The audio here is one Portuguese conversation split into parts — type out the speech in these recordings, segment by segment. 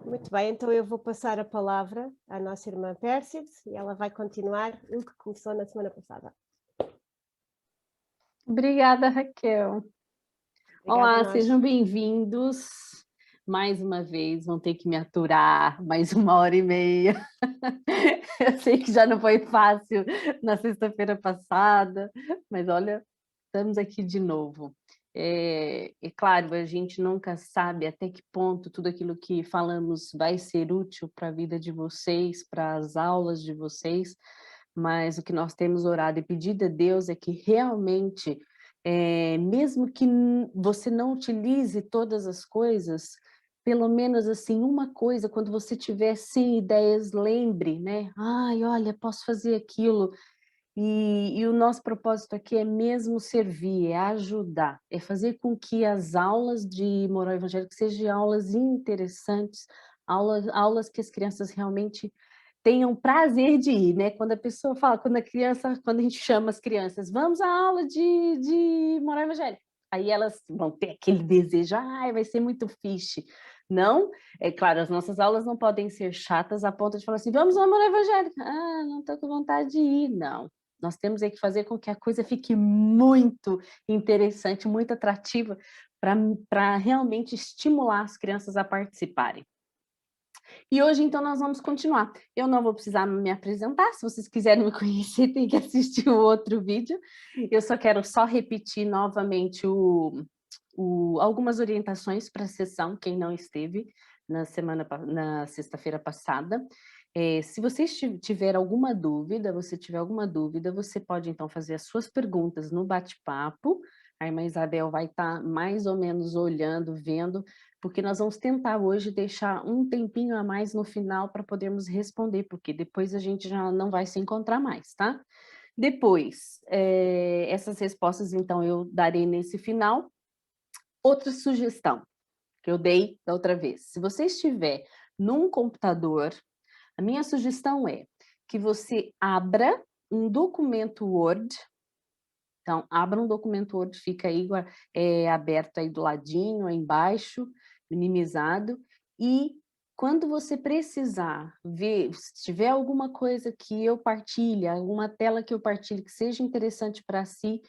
Muito bem, então eu vou passar a palavra à nossa irmã Pérsides e ela vai continuar o que começou na semana passada. Obrigada, Raquel. Obrigada a Olá, nós. sejam bem-vindos. Mais uma vez, vão ter que me aturar mais 1h30. Eu sei que já não foi fácil na sexta-feira passada, mas olha, estamos aqui de novo. É claro, a gente nunca sabe até que ponto tudo aquilo que falamos vai ser útil para a vida de vocês, para as aulas de vocês, mas o que nós temos orado e pedido a Deus é que realmente, mesmo que você não utilize todas as coisas, pelo menos assim, uma coisa, quando você tiver sem ideias, lembre, né? Ai, olha, posso fazer aquilo. E o nosso propósito aqui é mesmo servir, é ajudar, é fazer com que as aulas de moral evangélica sejam aulas interessantes, aulas que as crianças realmente tenham prazer de ir, né? Quando a pessoa fala, quando a gente chama as crianças, vamos à aula de moral evangélica. Aí elas vão ter aquele desejo, vai ser muito fixe. Não, é claro, as nossas aulas não podem ser chatas a ponto de falar assim, vamos à moral evangélica. Não estou com vontade de ir, não. Nós temos que fazer com que a coisa fique muito interessante, muito atrativa, para realmente estimular as crianças a participarem. E hoje, então, nós vamos continuar. Eu não vou precisar me apresentar, se vocês quiserem me conhecer, tem que assistir o outro vídeo. Eu só quero repetir novamente algumas orientações para a sessão, quem não esteve na sexta-feira passada. Se você tiver alguma dúvida, você pode, então, fazer as suas perguntas no bate-papo. A irmã Isabel vai estar mais ou menos olhando, vendo, porque nós vamos tentar hoje deixar um tempinho a mais no final para podermos responder, porque depois a gente já não vai se encontrar mais, tá? Depois, essas respostas, então, eu darei nesse final. Outra sugestão que eu dei da outra vez, se você estiver num computador, a minha sugestão é que você abra um documento Word. Então, abra um documento Word, fica aí aberto aí do ladinho, aí embaixo, minimizado, e quando você precisar ver, se tiver alguma coisa que eu partilhe, alguma tela que eu partilhe que seja interessante para si,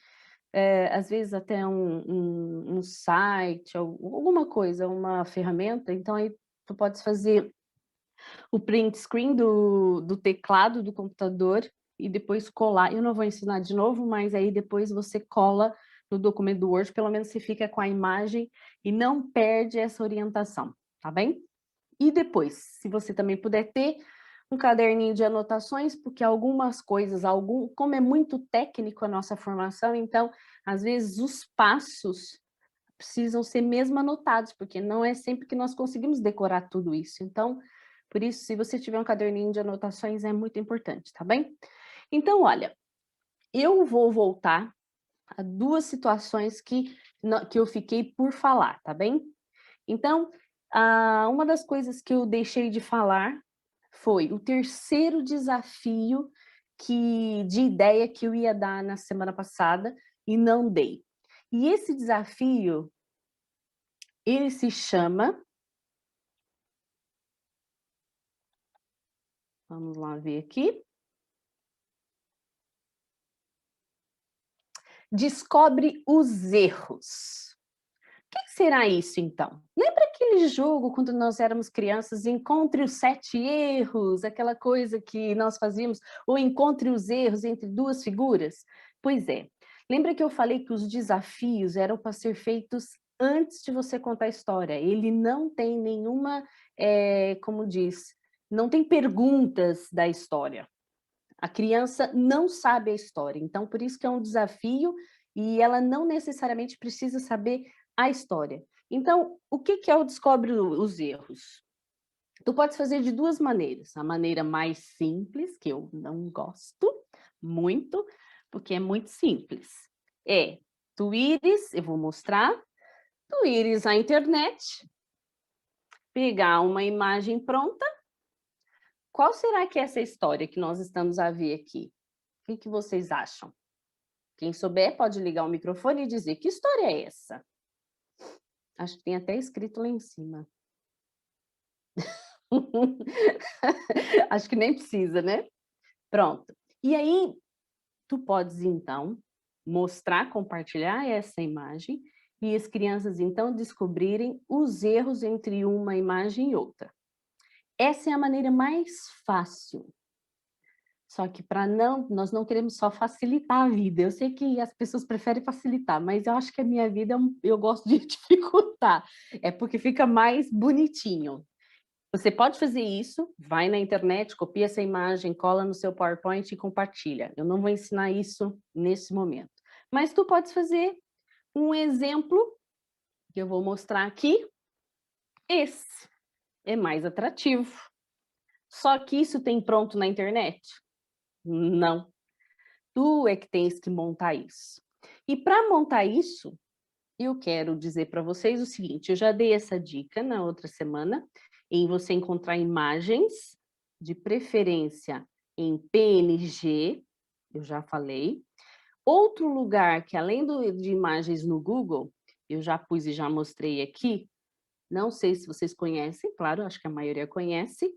às vezes até um site, alguma coisa, uma ferramenta, então aí tu podes fazer o print screen do teclado do computador e depois colar. Eu não vou ensinar de novo, mas aí depois você cola no documento do Word, pelo menos você fica com a imagem e não perde essa orientação, tá bem? E depois, se você também puder ter um caderninho de anotações, porque algumas coisas, como é muito técnico a nossa formação, então, às vezes, os passos precisam ser mesmo anotados, porque não é sempre que nós conseguimos decorar tudo isso. Então, por isso, se você tiver um caderninho de anotações, é muito importante, tá bem? Então, olha, eu vou voltar a 2 situações que eu fiquei por falar, tá bem? Então, uma das coisas que eu deixei de falar foi o terceiro desafio de ideia que eu ia dar na semana passada e não dei. E esse desafio, ele se chama... Vamos lá ver aqui. Descobre os erros. O que será isso, então? Lembra aquele jogo, quando nós éramos crianças, encontre os 7 erros, aquela coisa que nós fazíamos, ou encontre os erros entre 2 figuras? Pois é. Lembra que eu falei que os desafios eram para ser feitos antes de você contar a história? Ele não tem nenhuma, como diz, não tem perguntas da história. A criança não sabe a história, então por isso que é um desafio e ela não necessariamente precisa saber a história. Então, o que é o Descobre os Erros? Tu pode fazer de 2 maneiras. A maneira mais simples, que eu não gosto muito, porque é muito simples, tu ires, eu vou mostrar, tu ires à internet, pegar uma imagem pronta. Qual será que é essa história que nós estamos a ver aqui? O que vocês acham? Quem souber pode ligar o microfone e dizer, que história é essa? Acho que tem até escrito lá em cima. Acho que nem precisa, né? Pronto. E aí, tu podes, então, mostrar, compartilhar essa imagem e as crianças, então, descobrirem os erros entre uma imagem e outra. Essa é a maneira mais fácil. Só que nós não queremos só facilitar a vida. Eu sei que as pessoas preferem facilitar, mas eu acho que a minha vida eu gosto de dificultar. É porque fica mais bonitinho. Você pode fazer isso, vai na internet, copia essa imagem, cola no seu PowerPoint e compartilha. Eu não vou ensinar isso nesse momento. Mas tu podes fazer um exemplo, que eu vou mostrar aqui. Esse é mais atrativo. Só que isso tem pronto na internet? Não. Tu é que tens que montar isso. E para montar isso, eu quero dizer para vocês o seguinte, eu já dei essa dica na outra semana, em você encontrar imagens, de preferência em PNG, eu já falei. Outro lugar que além de imagens no Google, eu já pus e já mostrei aqui, não sei se vocês conhecem, claro, acho que a maioria conhece,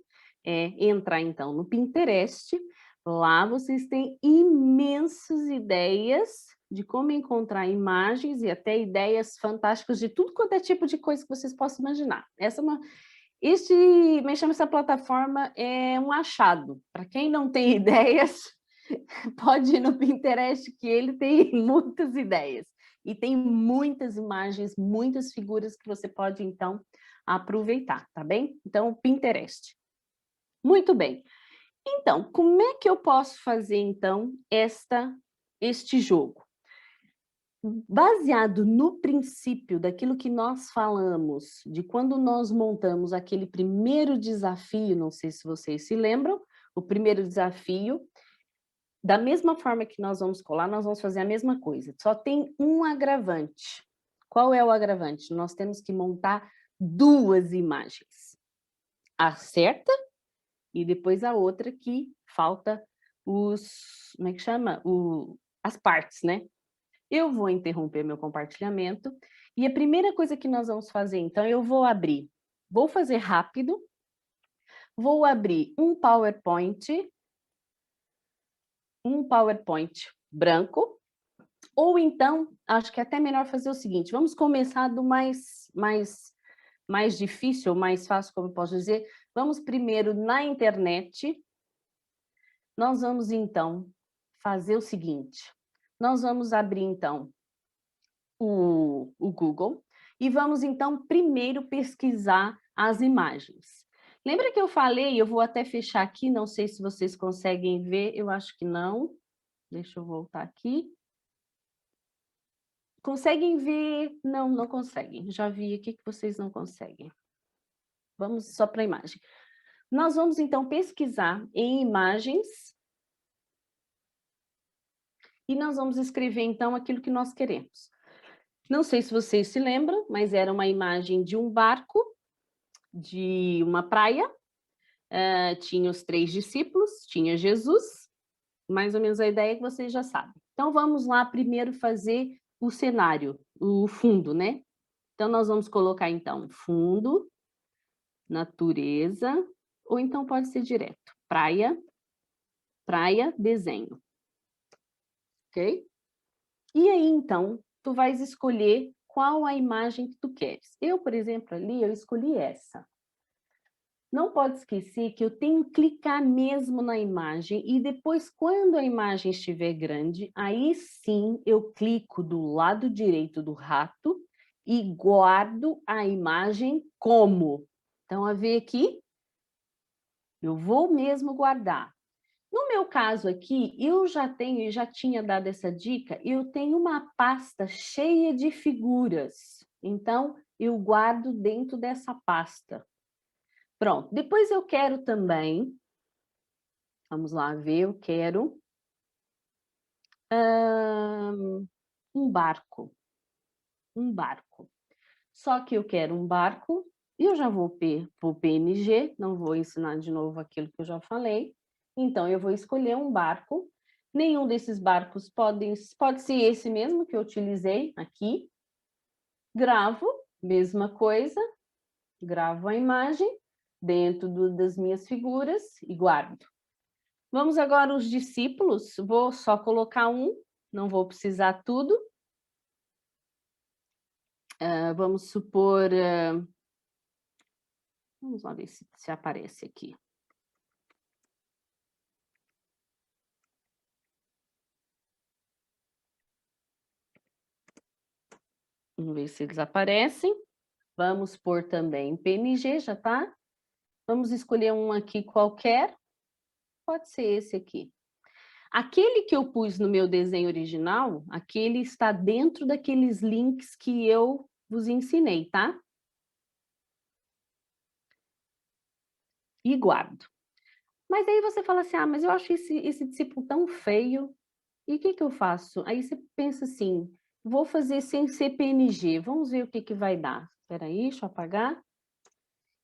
é entrar então no Pinterest. Lá vocês têm imensas ideias de como encontrar imagens e até ideias fantásticas de tudo quanto é tipo de coisa que vocês possam imaginar. Me chama essa plataforma é um achado. Para quem não tem ideias, pode ir no Pinterest que ele tem muitas ideias. E tem muitas imagens, muitas figuras que você pode, então, aproveitar, tá bem? Então, Pinterest. Muito bem. Então, como é que eu posso fazer, então, este jogo? Baseado no princípio daquilo que nós falamos, de quando nós montamos aquele primeiro desafio, não sei se vocês se lembram, o primeiro desafio, da mesma forma que nós vamos colar, nós vamos fazer a mesma coisa, só tem um agravante. Qual é o agravante? Nós temos que montar 2 imagens. A certa e depois a outra que falta como é que chama? As partes, né? Eu vou interromper meu compartilhamento e a primeira coisa que nós vamos fazer, então, eu vou fazer rápido, vou abrir um PowerPoint branco, ou então, acho que é até melhor fazer o seguinte, vamos começar do mais difícil, mais fácil, como eu posso dizer. Vamos primeiro na internet. Nós vamos, então, fazer o seguinte. Nós vamos abrir, então, o Google e vamos, então, primeiro pesquisar as imagens. Lembra que eu falei, eu vou até fechar aqui, não sei se vocês conseguem ver, eu acho que não. Deixa eu voltar aqui. Conseguem ver? Não, não conseguem. Já vi aqui que vocês não conseguem. Vamos só para a imagem. Nós vamos, então, pesquisar em imagens e nós vamos escrever, então, aquilo que nós queremos. Não sei se vocês se lembram, mas era uma imagem de um barco, de uma praia, tinha os 3 discípulos, tinha Jesus, mais ou menos a ideia que vocês já sabem. Então, vamos lá primeiro fazer o cenário, o fundo, né? Então, nós vamos colocar, então, fundo, natureza, ou então pode ser direto, praia, desenho. Ok? E aí, então, tu vais escolher qual a imagem que tu queres. Eu, por exemplo, ali, eu escolhi essa. Não pode esquecer que eu tenho que clicar mesmo na imagem e depois, quando a imagem estiver grande, aí sim eu clico do lado direito do rato e guardo a imagem como. Então, a ver aqui, eu vou mesmo guardar. No meu caso aqui, eu já tinha dado essa dica, eu tenho uma pasta cheia de figuras. Então, eu guardo dentro dessa pasta. Pronto, depois eu quero também, vamos lá ver, eu quero um barco. Só que eu quero um barco, e eu já vou para o PNG, não vou ensinar de novo aquilo que eu já falei. Então, eu vou escolher um barco. Nenhum desses barcos pode ser esse mesmo que eu utilizei aqui. Gravo mesma coisa, gravo a imagem dentro das minhas figuras e guardo. Vamos agora aos discípulos, vou só colocar um, não vou precisar tudo. Vamos supor... vamos lá ver se aparece aqui. Vamos ver se eles aparecem. Vamos pôr também PNG, já tá? Vamos escolher um aqui qualquer. Pode ser esse aqui. Aquele que eu pus no meu desenho original, aquele está dentro daqueles links que eu vos ensinei, tá? E guardo. Mas aí você fala assim, mas eu acho esse discípulo tão feio, e o que eu faço? Aí você pensa assim, vou fazer sem CPNG, vamos ver o que vai dar. Espera aí, deixa eu apagar.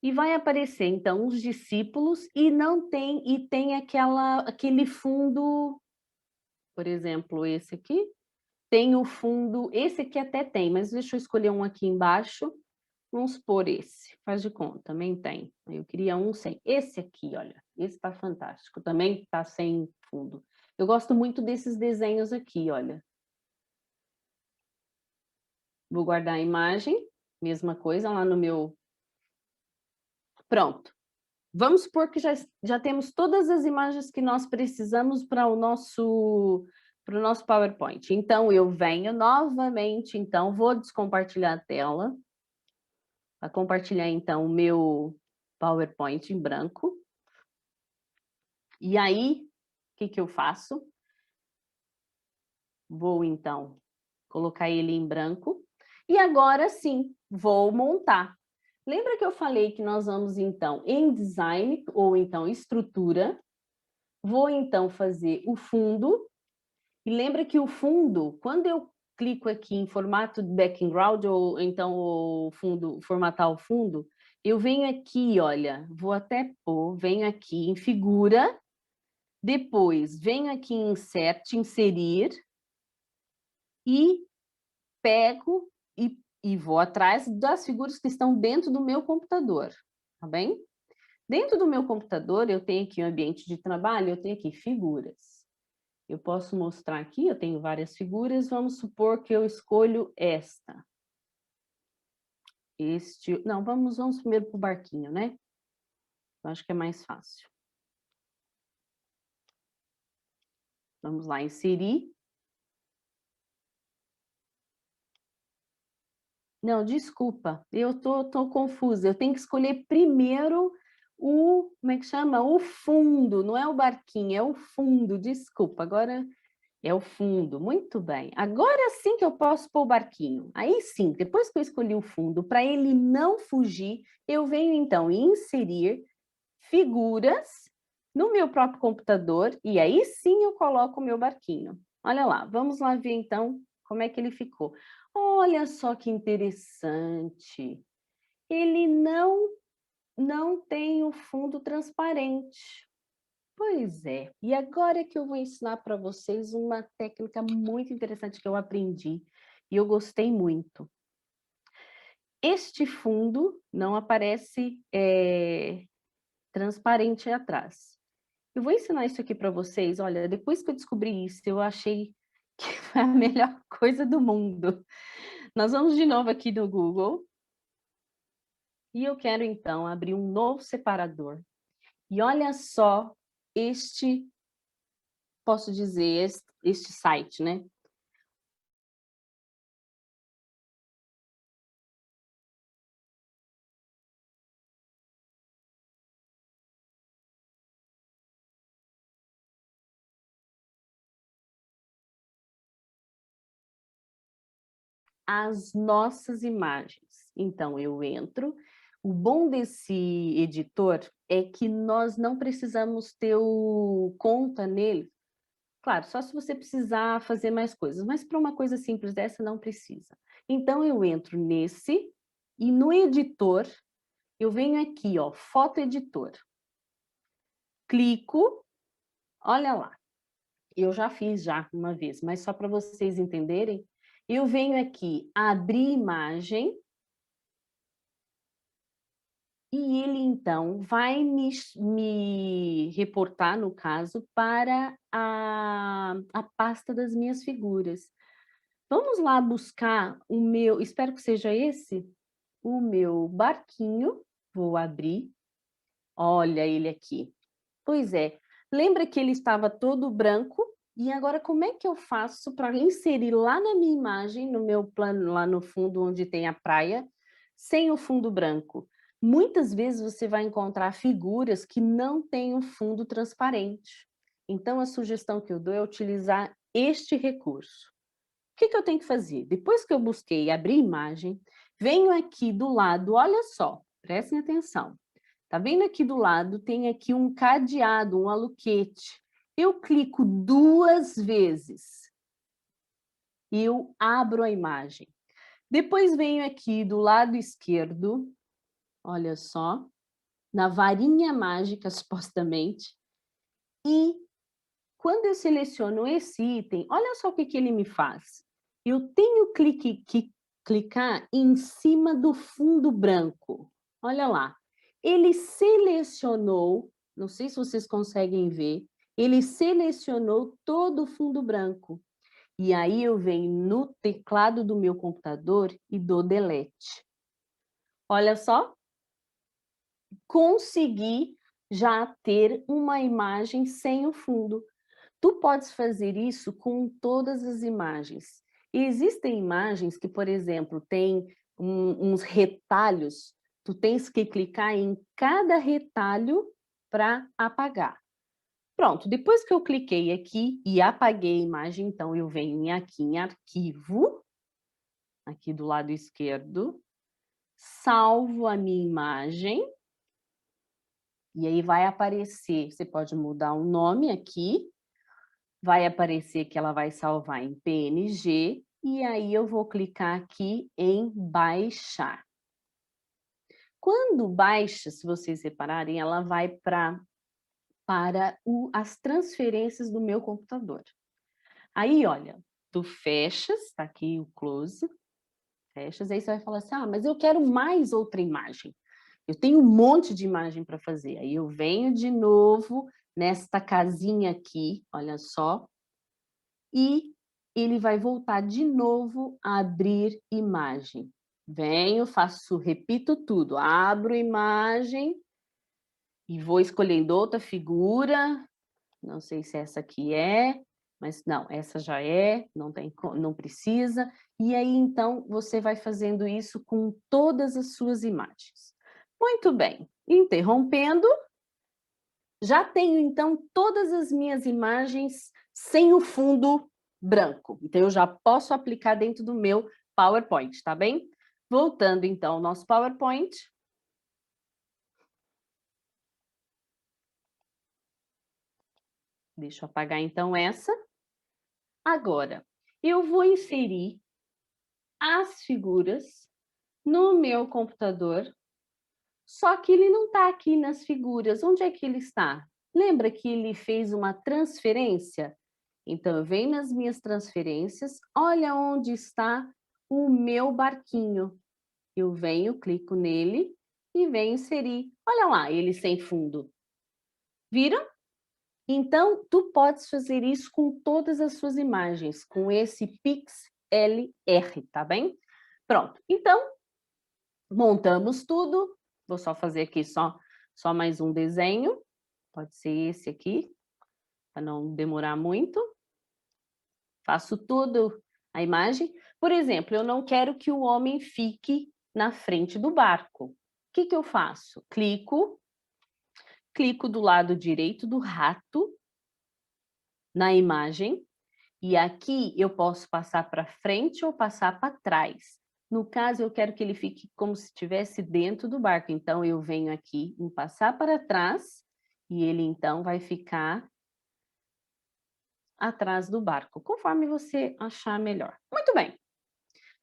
E vai aparecer, então, os discípulos e tem aquele fundo, por exemplo, esse aqui, tem o fundo, esse aqui até tem, mas deixa eu escolher um aqui embaixo, vamos pôr esse, faz de conta, também tem. Eu queria um sem, esse aqui, olha, esse tá fantástico, também tá sem fundo. Eu gosto muito desses desenhos aqui, olha. Vou guardar a imagem, mesma coisa lá no meu... Pronto. Vamos supor que já temos todas as imagens que nós precisamos para o nosso PowerPoint. Então, eu venho novamente, então, vou descompartilhar a tela. Vou compartilhar, então, o meu PowerPoint em branco. E aí, o que eu faço? Vou, então, colocar ele em branco. E agora, sim, vou montar. Lembra que eu falei que nós vamos, então, em design, ou então estrutura. Vou, então, fazer o fundo. E lembra que o fundo, quando eu clico aqui em formato de background, ou então o fundo, formatar o fundo, eu venho aqui, olha, vou até pôr, venho aqui em figura, depois venho aqui em insert, inserir, e pego e vou atrás das figuras que estão dentro do meu computador, tá bem? Dentro do meu computador, eu tenho aqui um ambiente de trabalho, eu tenho aqui figuras. Eu posso mostrar aqui, eu tenho várias figuras, vamos supor que eu escolho esta. Não, vamos primeiro para o barquinho, né? Eu acho que é mais fácil. Vamos lá, inserir. Não, desculpa, eu tô confusa. Eu tenho que escolher primeiro como é que chama? O fundo, não é o barquinho, é o fundo, desculpa. Agora é o fundo, muito bem. Agora sim que eu posso pôr o barquinho. Aí sim, depois que eu escolhi o fundo, para ele não fugir, eu venho então inserir figuras no meu próprio computador e aí sim eu coloco o meu barquinho. Olha lá, vamos lá ver então como é que ele ficou. Olha só que interessante. Ele não tem o fundo transparente. Pois é. E agora que eu vou ensinar para vocês uma técnica muito interessante que eu aprendi e eu gostei muito. Este fundo não aparece transparente atrás. Eu vou ensinar isso aqui para vocês. Olha, depois que eu descobri isso, eu achei que foi a melhor coisa do mundo. Nós vamos de novo aqui no Google. E eu quero, então, abrir um novo separador. E olha só posso dizer, este site, né? As nossas imagens. Então, eu entro. O bom desse editor é que nós não precisamos ter conta nele. Claro, só se você precisar fazer mais coisas, mas para uma coisa simples dessa não precisa. Então, eu entro nesse e no editor, eu venho aqui, ó, foto editor. Clico, olha lá. Eu já fiz uma vez, mas só para vocês entenderem, eu venho aqui abrir imagem E ele, então, vai me reportar, no caso, para a pasta das minhas figuras. Vamos lá buscar o meu, espero que seja esse, o meu barquinho. Vou abrir. Olha ele aqui. Pois é, lembra que ele estava todo branco? E agora como é que eu faço para inserir lá na minha imagem, no meu plano, lá no fundo onde tem a praia, sem o fundo branco? Muitas vezes você vai encontrar figuras que não têm um fundo transparente. Então a sugestão que eu dou é utilizar este recurso. O que eu tenho que fazer? Depois que eu busquei abrir imagem, venho aqui do lado, olha só, prestem atenção. Tá vendo aqui do lado, tem aqui um cadeado, um aluquete. Eu clico 2 vezes e eu abro a imagem. Depois venho aqui do lado esquerdo, olha só, na varinha mágica, supostamente, e quando eu seleciono esse item, olha só o que ele me faz. Eu tenho que clicar em cima do fundo branco. Olha lá. Ele selecionou, não sei se vocês conseguem ver, ele selecionou todo o fundo branco. E aí eu venho no teclado do meu computador e dou delete. Olha só, consegui já ter uma imagem sem o fundo. Tu podes fazer isso com todas as imagens. E existem imagens que, por exemplo, têm uns retalhos, tu tens que clicar em cada retalho para apagar. Pronto, depois que eu cliquei aqui e apaguei a imagem, então eu venho aqui em arquivo, aqui do lado esquerdo, salvo a minha imagem, e aí vai aparecer, você pode mudar o nome aqui, vai aparecer que ela vai salvar em PNG, e aí eu vou clicar aqui em baixar. Quando baixa, se vocês repararem, ela vai para as transferências do meu computador. Aí, olha, tu fechas, tá aqui o close, fechas, aí você vai falar assim, mas eu quero mais outra imagem. Eu tenho um monte de imagem para fazer. Aí eu venho de novo nesta casinha aqui, olha só, e ele vai voltar de novo a abrir imagem. Venho, faço, repito tudo, abro imagem e vou escolhendo outra figura, não sei se essa aqui é, mas não, essa já é, não precisa, e aí então você vai fazendo isso com todas as suas imagens. Muito bem, interrompendo, já tenho então todas as minhas imagens sem o fundo branco. Então eu já posso aplicar dentro do meu PowerPoint, tá bem? Voltando então ao nosso PowerPoint. Deixa eu apagar então essa. Agora, eu vou inserir as figuras no meu computador, só que ele não está aqui nas figuras. Onde é que ele está? Lembra que ele fez uma transferência? Então, eu venho nas minhas transferências, olha onde está o meu barquinho. Eu venho, clico nele e venho inserir. Olha lá, ele sem fundo. Viram? Então, tu podes fazer isso com todas as suas imagens, com esse PixLR, tá bem? Pronto. Então, montamos tudo. Vou só fazer aqui só mais um desenho. Pode ser esse aqui, para não demorar muito. Faço tudo a imagem. Por exemplo, eu não quero que o homem fique na frente do barco. O que eu faço? Clico do lado direito do rato na imagem, e aqui eu posso passar para frente ou passar para trás. No caso, eu quero que ele fique como se estivesse dentro do barco. Então, eu venho aqui em passar para trás, e ele então vai ficar atrás do barco, conforme você achar melhor. Muito bem.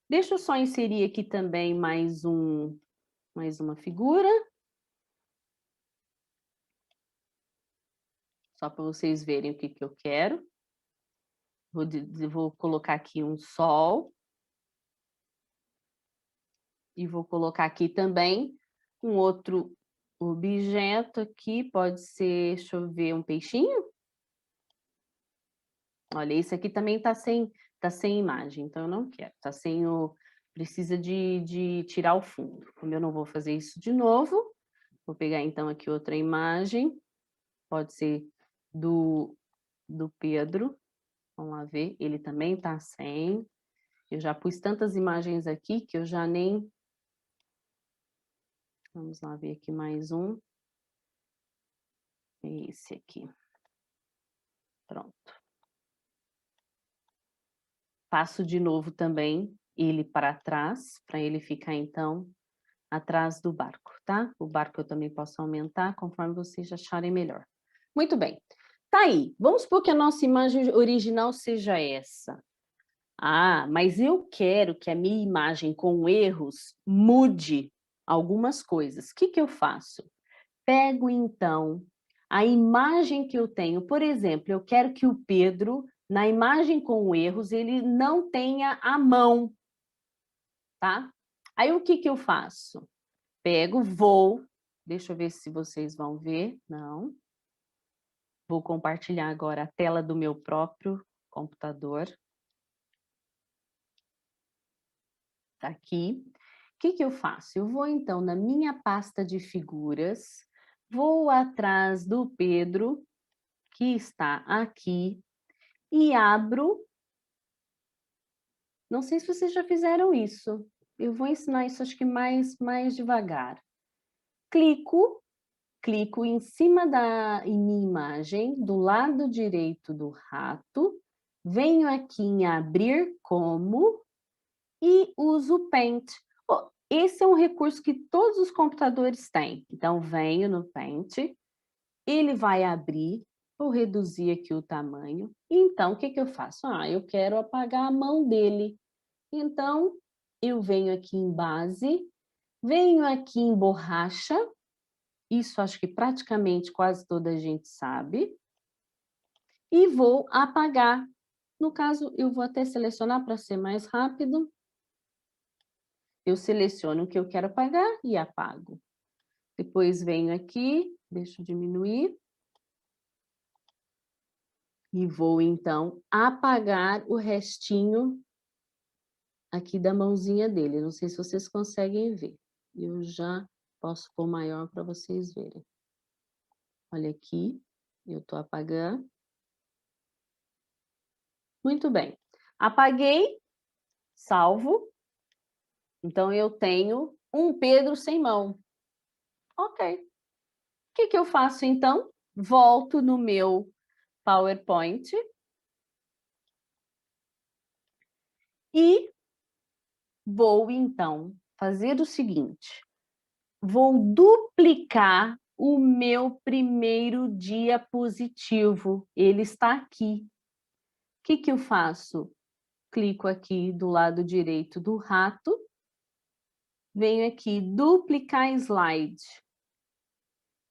Deixa eu só inserir aqui também mais uma figura. Só para vocês verem o que eu quero. Vou colocar aqui um sol. E vou colocar aqui também um outro O objeto aqui pode ser, deixa eu ver, um peixinho? Olha, esse aqui também tá sem imagem, então eu não quero. Tá sem o... Precisa de tirar o fundo. Como eu não vou fazer isso de novo, vou pegar então aqui outra imagem. Pode ser do Pedro. Vamos lá ver. Ele também tá sem. Eu já pus tantas imagens aqui que eu já nem... Vamos lá ver aqui mais um. Esse aqui. Pronto. Passo de novo também ele para trás, para ele ficar, então, atrás do barco, tá? O barco eu também posso aumentar, conforme vocês acharem melhor. Muito bem. Tá aí. Vamos supor que a nossa imagem original seja essa. Ah, mas eu quero que a minha imagem com erros mude algumas coisas. O que que eu faço? Pego, então, a imagem que eu tenho. Por exemplo, eu quero que o Pedro, na imagem com erros, ele não tenha a mão, tá? Aí, o que que eu faço? Pego, deixa eu ver se vocês vão ver. Não. Vou compartilhar agora a tela do meu próprio computador. Tá aqui. O que que eu faço? Eu vou, então, na minha pasta de figuras, vou atrás do Pedro, que está aqui, e abro... Não sei se vocês já fizeram isso. Eu vou ensinar isso, acho que mais devagar. Clico em cima da minha imagem, do lado direito do rato, venho aqui em abrir como e uso o Paint. Esse é um recurso que todos os computadores têm. Então, venho no Paint, ele vai abrir, vou reduzir aqui o tamanho. Então, o que que eu faço? Eu quero apagar a mão dele. Então, eu venho aqui em base, venho aqui em borracha, isso acho que praticamente quase toda a gente sabe, e vou apagar. No caso, eu vou até selecionar para ser mais rápido. Eu seleciono o que eu quero apagar e apago. Depois venho aqui, deixa eu diminuir. E vou, então, apagar o restinho aqui da mãozinha dele. Não sei se vocês conseguem ver. Eu já posso pôr maior para vocês verem. Olha aqui, eu estou apagando. Muito bem. Apaguei, salvo. Então, eu tenho um Pedro sem mão. Ok. O que que eu faço, então? Volto no meu PowerPoint. E vou, então, fazer o seguinte. Vou duplicar o meu primeiro diapositivo. Ele está aqui. O que que eu faço? Clico aqui do lado direito do rato. Venho aqui, duplicar slide.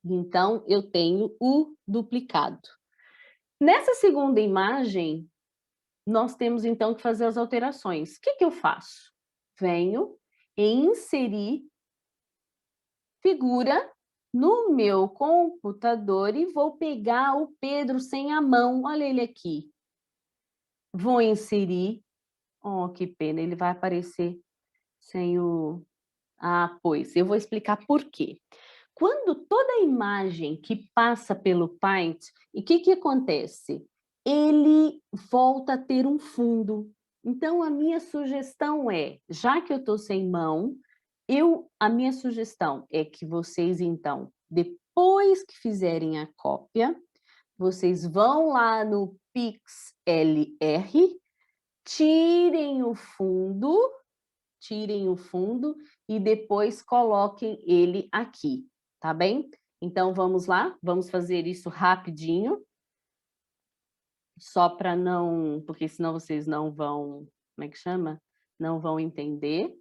Então, eu tenho o duplicado. Nessa segunda imagem, nós temos, então, que fazer as alterações. O que que eu faço? Venho e inserir figura no meu computador e vou pegar o Pedro sem a mão. Olha ele aqui. Vou inserir. Oh, que pena, ele vai aparecer sem o... pois, eu vou explicar por quê. Quando toda imagem que passa pelo Paint, e o que que acontece? Ele volta a ter um fundo. Então, a minha sugestão é, já que eu estou sem mão, a minha sugestão é que vocês, então, depois que fizerem a cópia, vocês vão lá no PixLR, tirem o fundo e depois coloquem ele aqui, tá bem? Então, vamos lá, vamos fazer isso rapidinho, só para não, porque senão vocês não vão, como é que chama? Não vão entender.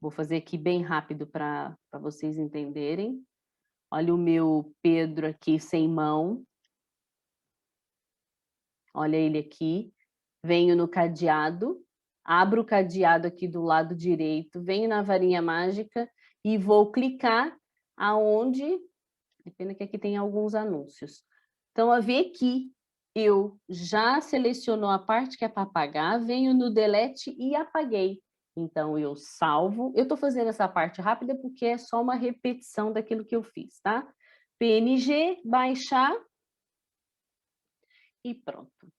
Vou fazer aqui bem rápido para vocês entenderem. Olha o meu Pedro aqui sem mão. Olha ele aqui. Venho no cadeado abro o cadeado aqui do lado direito, venho na varinha mágica e vou clicar aonde... Pena que aqui tem alguns anúncios. Então, a ver aqui, eu já selecionou a parte que é para apagar, venho no delete e apaguei. Então, eu salvo. Eu estou fazendo essa parte rápida porque é só uma repetição daquilo que eu fiz, tá? PNG, baixar e pronto.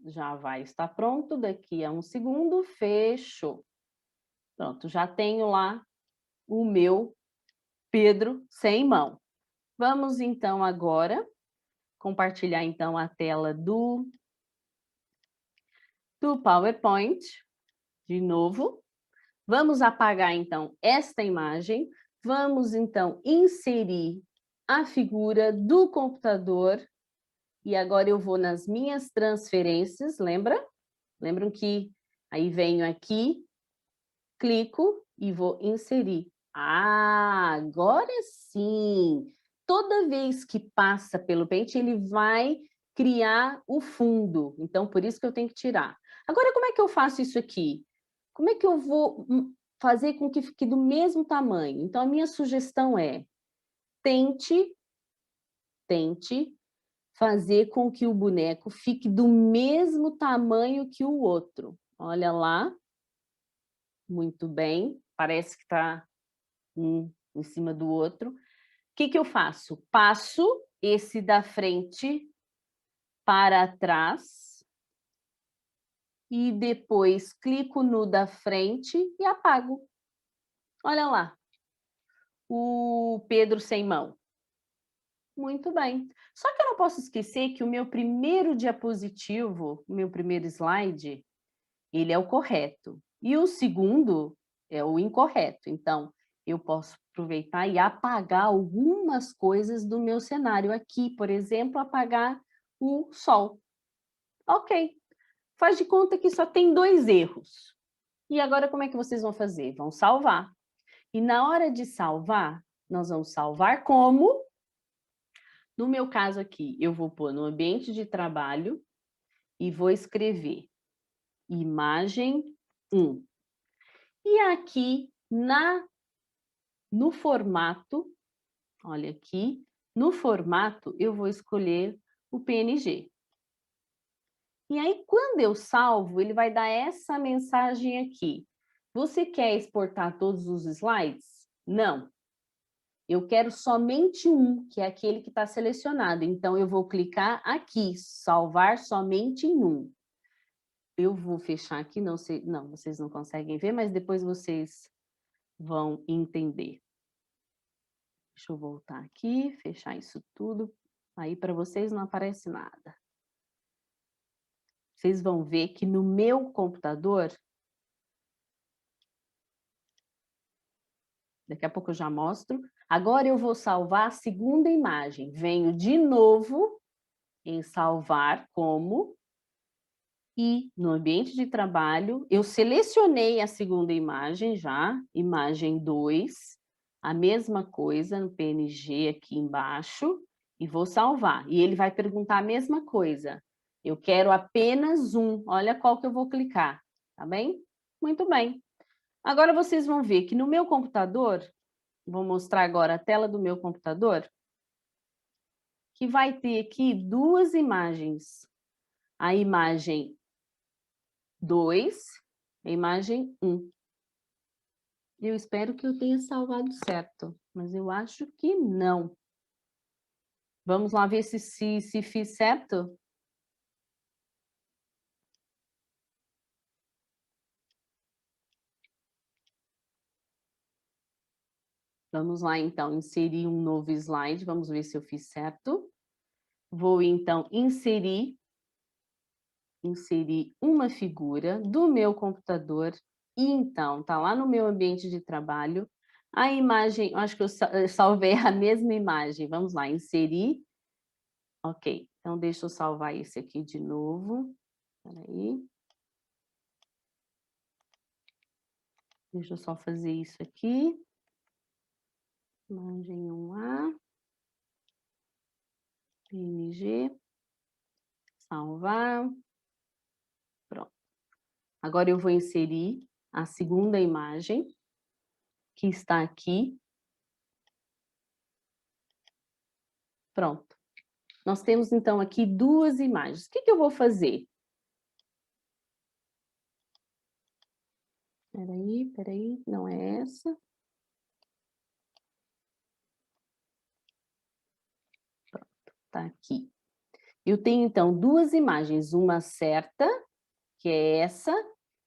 Já vai estar pronto daqui a um segundo, fechou. Pronto, já tenho lá o meu Pedro sem mão. Vamos, então, agora compartilhar, então, a tela do PowerPoint, de novo. Vamos apagar, então, esta imagem. Vamos, então, inserir a figura do computador. E agora eu vou nas minhas transferências, lembra? Lembram que aí venho aqui, clico e vou inserir. Ah, agora sim! Toda vez que passa pelo Paint, ele vai criar o fundo. Então, por isso que eu tenho que tirar. Agora, como é que eu faço isso aqui? Como é que eu vou fazer com que fique do mesmo tamanho? Então, a minha sugestão é tente fazer com que o boneco fique do mesmo tamanho que o outro. Olha lá. Muito bem. Parece que está um em cima do outro. O que eu faço? Passo esse da frente para trás e depois clico no da frente e apago. Olha lá, o Pedro sem mão. Muito bem. Só que eu não posso esquecer que o meu primeiro diapositivo, o meu primeiro slide, ele é o correto. E o segundo é o incorreto. Então, eu posso aproveitar e apagar algumas coisas do meu cenário aqui. Por exemplo, apagar o sol. Ok. Faz de conta que só tem 2 erros. E agora como é que vocês vão fazer? Vão salvar. E na hora de salvar, nós vamos salvar como... No meu caso aqui, eu vou pôr no ambiente de trabalho e vou escrever imagem 1. E aqui no formato, olha aqui, no formato eu vou escolher o PNG. E aí, quando eu salvo, ele vai dar essa mensagem aqui. Você quer exportar todos os slides? Não. Eu quero somente um, que é aquele que está selecionado. Então, eu vou clicar aqui, salvar somente em um. Eu vou fechar aqui, não sei, não, vocês não conseguem ver, mas depois vocês vão entender. Deixa eu voltar aqui, fechar isso tudo. Aí, para vocês não aparece nada. Vocês vão ver que no meu computador... Daqui a pouco eu já mostro. Agora eu vou salvar a segunda imagem. Venho de novo em salvar como... E no ambiente de trabalho, eu selecionei a segunda imagem já, imagem 2, a mesma coisa no PNG aqui embaixo, e vou salvar. E ele vai perguntar a mesma coisa. Eu quero apenas um, olha qual que eu vou clicar, tá bem? Muito bem. Agora vocês vão ver que no meu computador, vou mostrar agora a tela do meu computador, que vai ter aqui 2 imagens. A imagem 2, a imagem 1. Eu espero que eu tenha salvado certo, mas eu acho que não. Vamos lá ver se fiz certo? Vamos lá, então, inserir um novo slide, vamos ver se eu fiz certo. Vou, então, inserir uma figura do meu computador. E, então, tá lá no meu ambiente de trabalho. A imagem, acho que eu salvei a mesma imagem. Vamos lá, inserir. Ok, então deixa eu salvar esse aqui de novo. Espera aí. Deixa eu só fazer isso aqui. Imagem 1A. PNG. Salvar. Pronto. Agora eu vou inserir a segunda imagem, que está aqui. Pronto. Nós temos, então, aqui duas imagens. O que que eu vou fazer? Peraí, não é essa. Pronto, tá aqui. Eu tenho, então, duas imagens, uma certa, que é essa,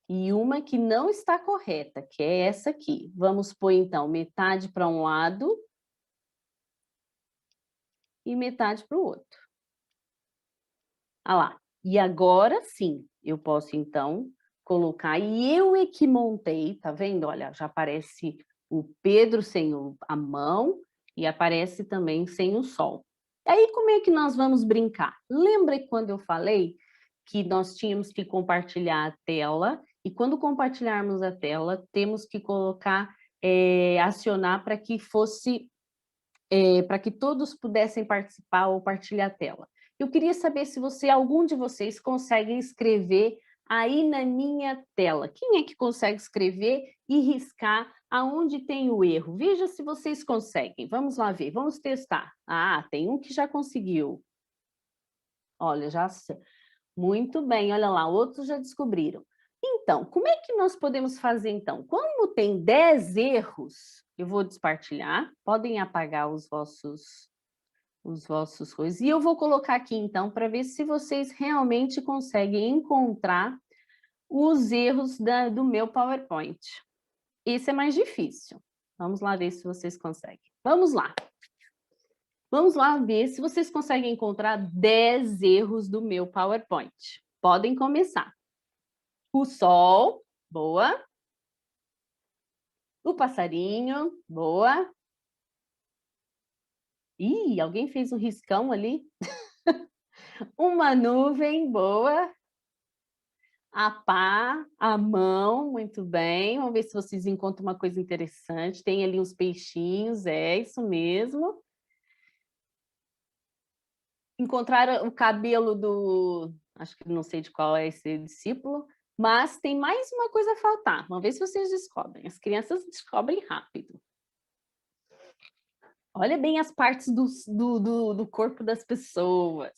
e uma que não está correta, que é essa aqui. Vamos pôr, então, metade para um lado e metade para o outro. Ah lá. E agora sim, eu posso, então, colocar, e eu é que montei, tá vendo? Olha, já aparece o Pedro sem a mão e aparece também sem o sol. E aí, como é que nós vamos brincar? Lembra quando eu falei que nós tínhamos que compartilhar a tela, e quando compartilharmos a tela, temos que colocar, acionar para que fosse, para que todos pudessem participar ou partilhar a tela. Eu queria saber se algum de vocês consegue escrever aí na minha tela. Quem é que consegue escrever e riscar aonde tem o erro? Veja se vocês conseguem. Vamos lá ver, vamos testar. Ah, tem um que já conseguiu. Olha, já... Muito bem, olha lá, outros já descobriram. Então, como é que nós podemos fazer, então? Como tem 10 erros, eu vou despartilhar, podem apagar os vossos coisas. E eu vou colocar aqui, então, para ver se vocês realmente conseguem encontrar os erros do meu PowerPoint. Esse é mais difícil. Vamos lá ver se vocês conseguem. Vamos lá. Vamos lá ver se vocês conseguem encontrar 10 erros do meu PowerPoint. Podem começar. O sol, boa. O passarinho, boa. Ih, alguém fez um riscão ali? Uma nuvem, boa. A pá, a mão, muito bem. Vamos ver se vocês encontram uma coisa interessante. Tem ali uns peixinhos, é isso mesmo. Encontraram o cabelo do... Acho que não sei de qual é esse discípulo, mas tem mais uma coisa a faltar. Vamos ver se vocês descobrem. As crianças descobrem rápido. Olha bem as partes do corpo das pessoas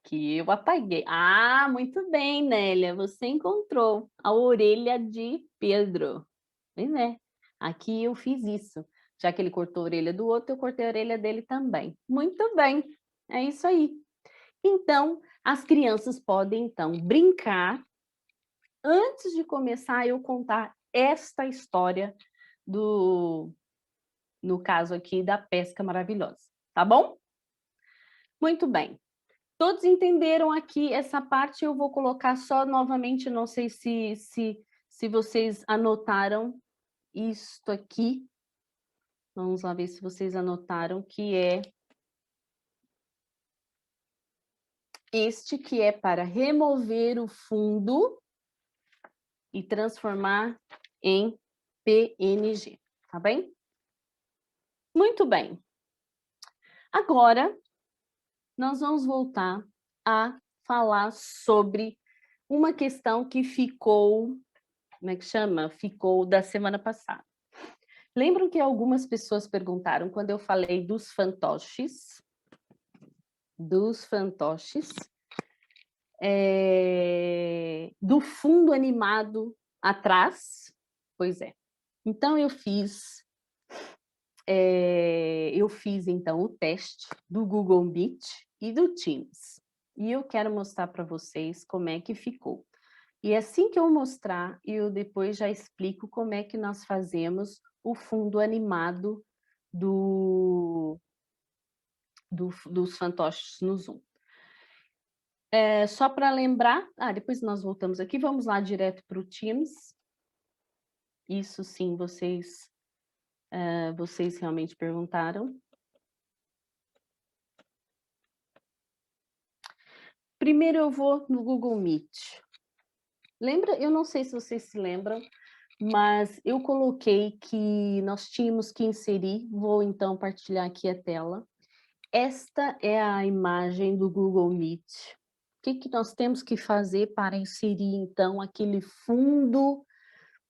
que eu apaguei. Ah, muito bem, Nélia, você encontrou a orelha de Pedro. Pois é, aqui eu fiz isso. Já que ele cortou a orelha do outro, eu cortei a orelha dele também. Muito bem, é isso aí. Então, as crianças podem, então, brincar antes de começar eu contar esta história no caso aqui da pesca maravilhosa, tá bom? Muito bem. Todos entenderam aqui essa parte? Eu vou colocar só novamente, não sei se vocês anotaram isto aqui. Vamos lá ver se vocês anotaram, que é este que é para remover o fundo e transformar em PNG, tá bem? Muito bem. Agora, nós vamos voltar a falar sobre uma questão que ficou, como é que chama? Ficou da semana passada. Lembram que algumas pessoas perguntaram quando eu falei dos fantoches? Do fundo animado atrás? Pois é. Então, eu fiz então o teste do Google Meet e do Teams. E eu quero mostrar para vocês como é que ficou. E assim que eu mostrar, eu depois já explico como é que nós fazemos o fundo animado dos fantoches no Zoom. Só para lembrar, depois nós voltamos aqui, vamos lá direto para o Teams. Isso sim, vocês realmente perguntaram. Primeiro eu vou no Google Meet. Lembra? Eu não sei se vocês se lembram, mas eu coloquei que nós tínhamos que inserir, vou então partilhar aqui a tela. Esta é a imagem do Google Meet. que nós temos que fazer para inserir, então, aquele fundo,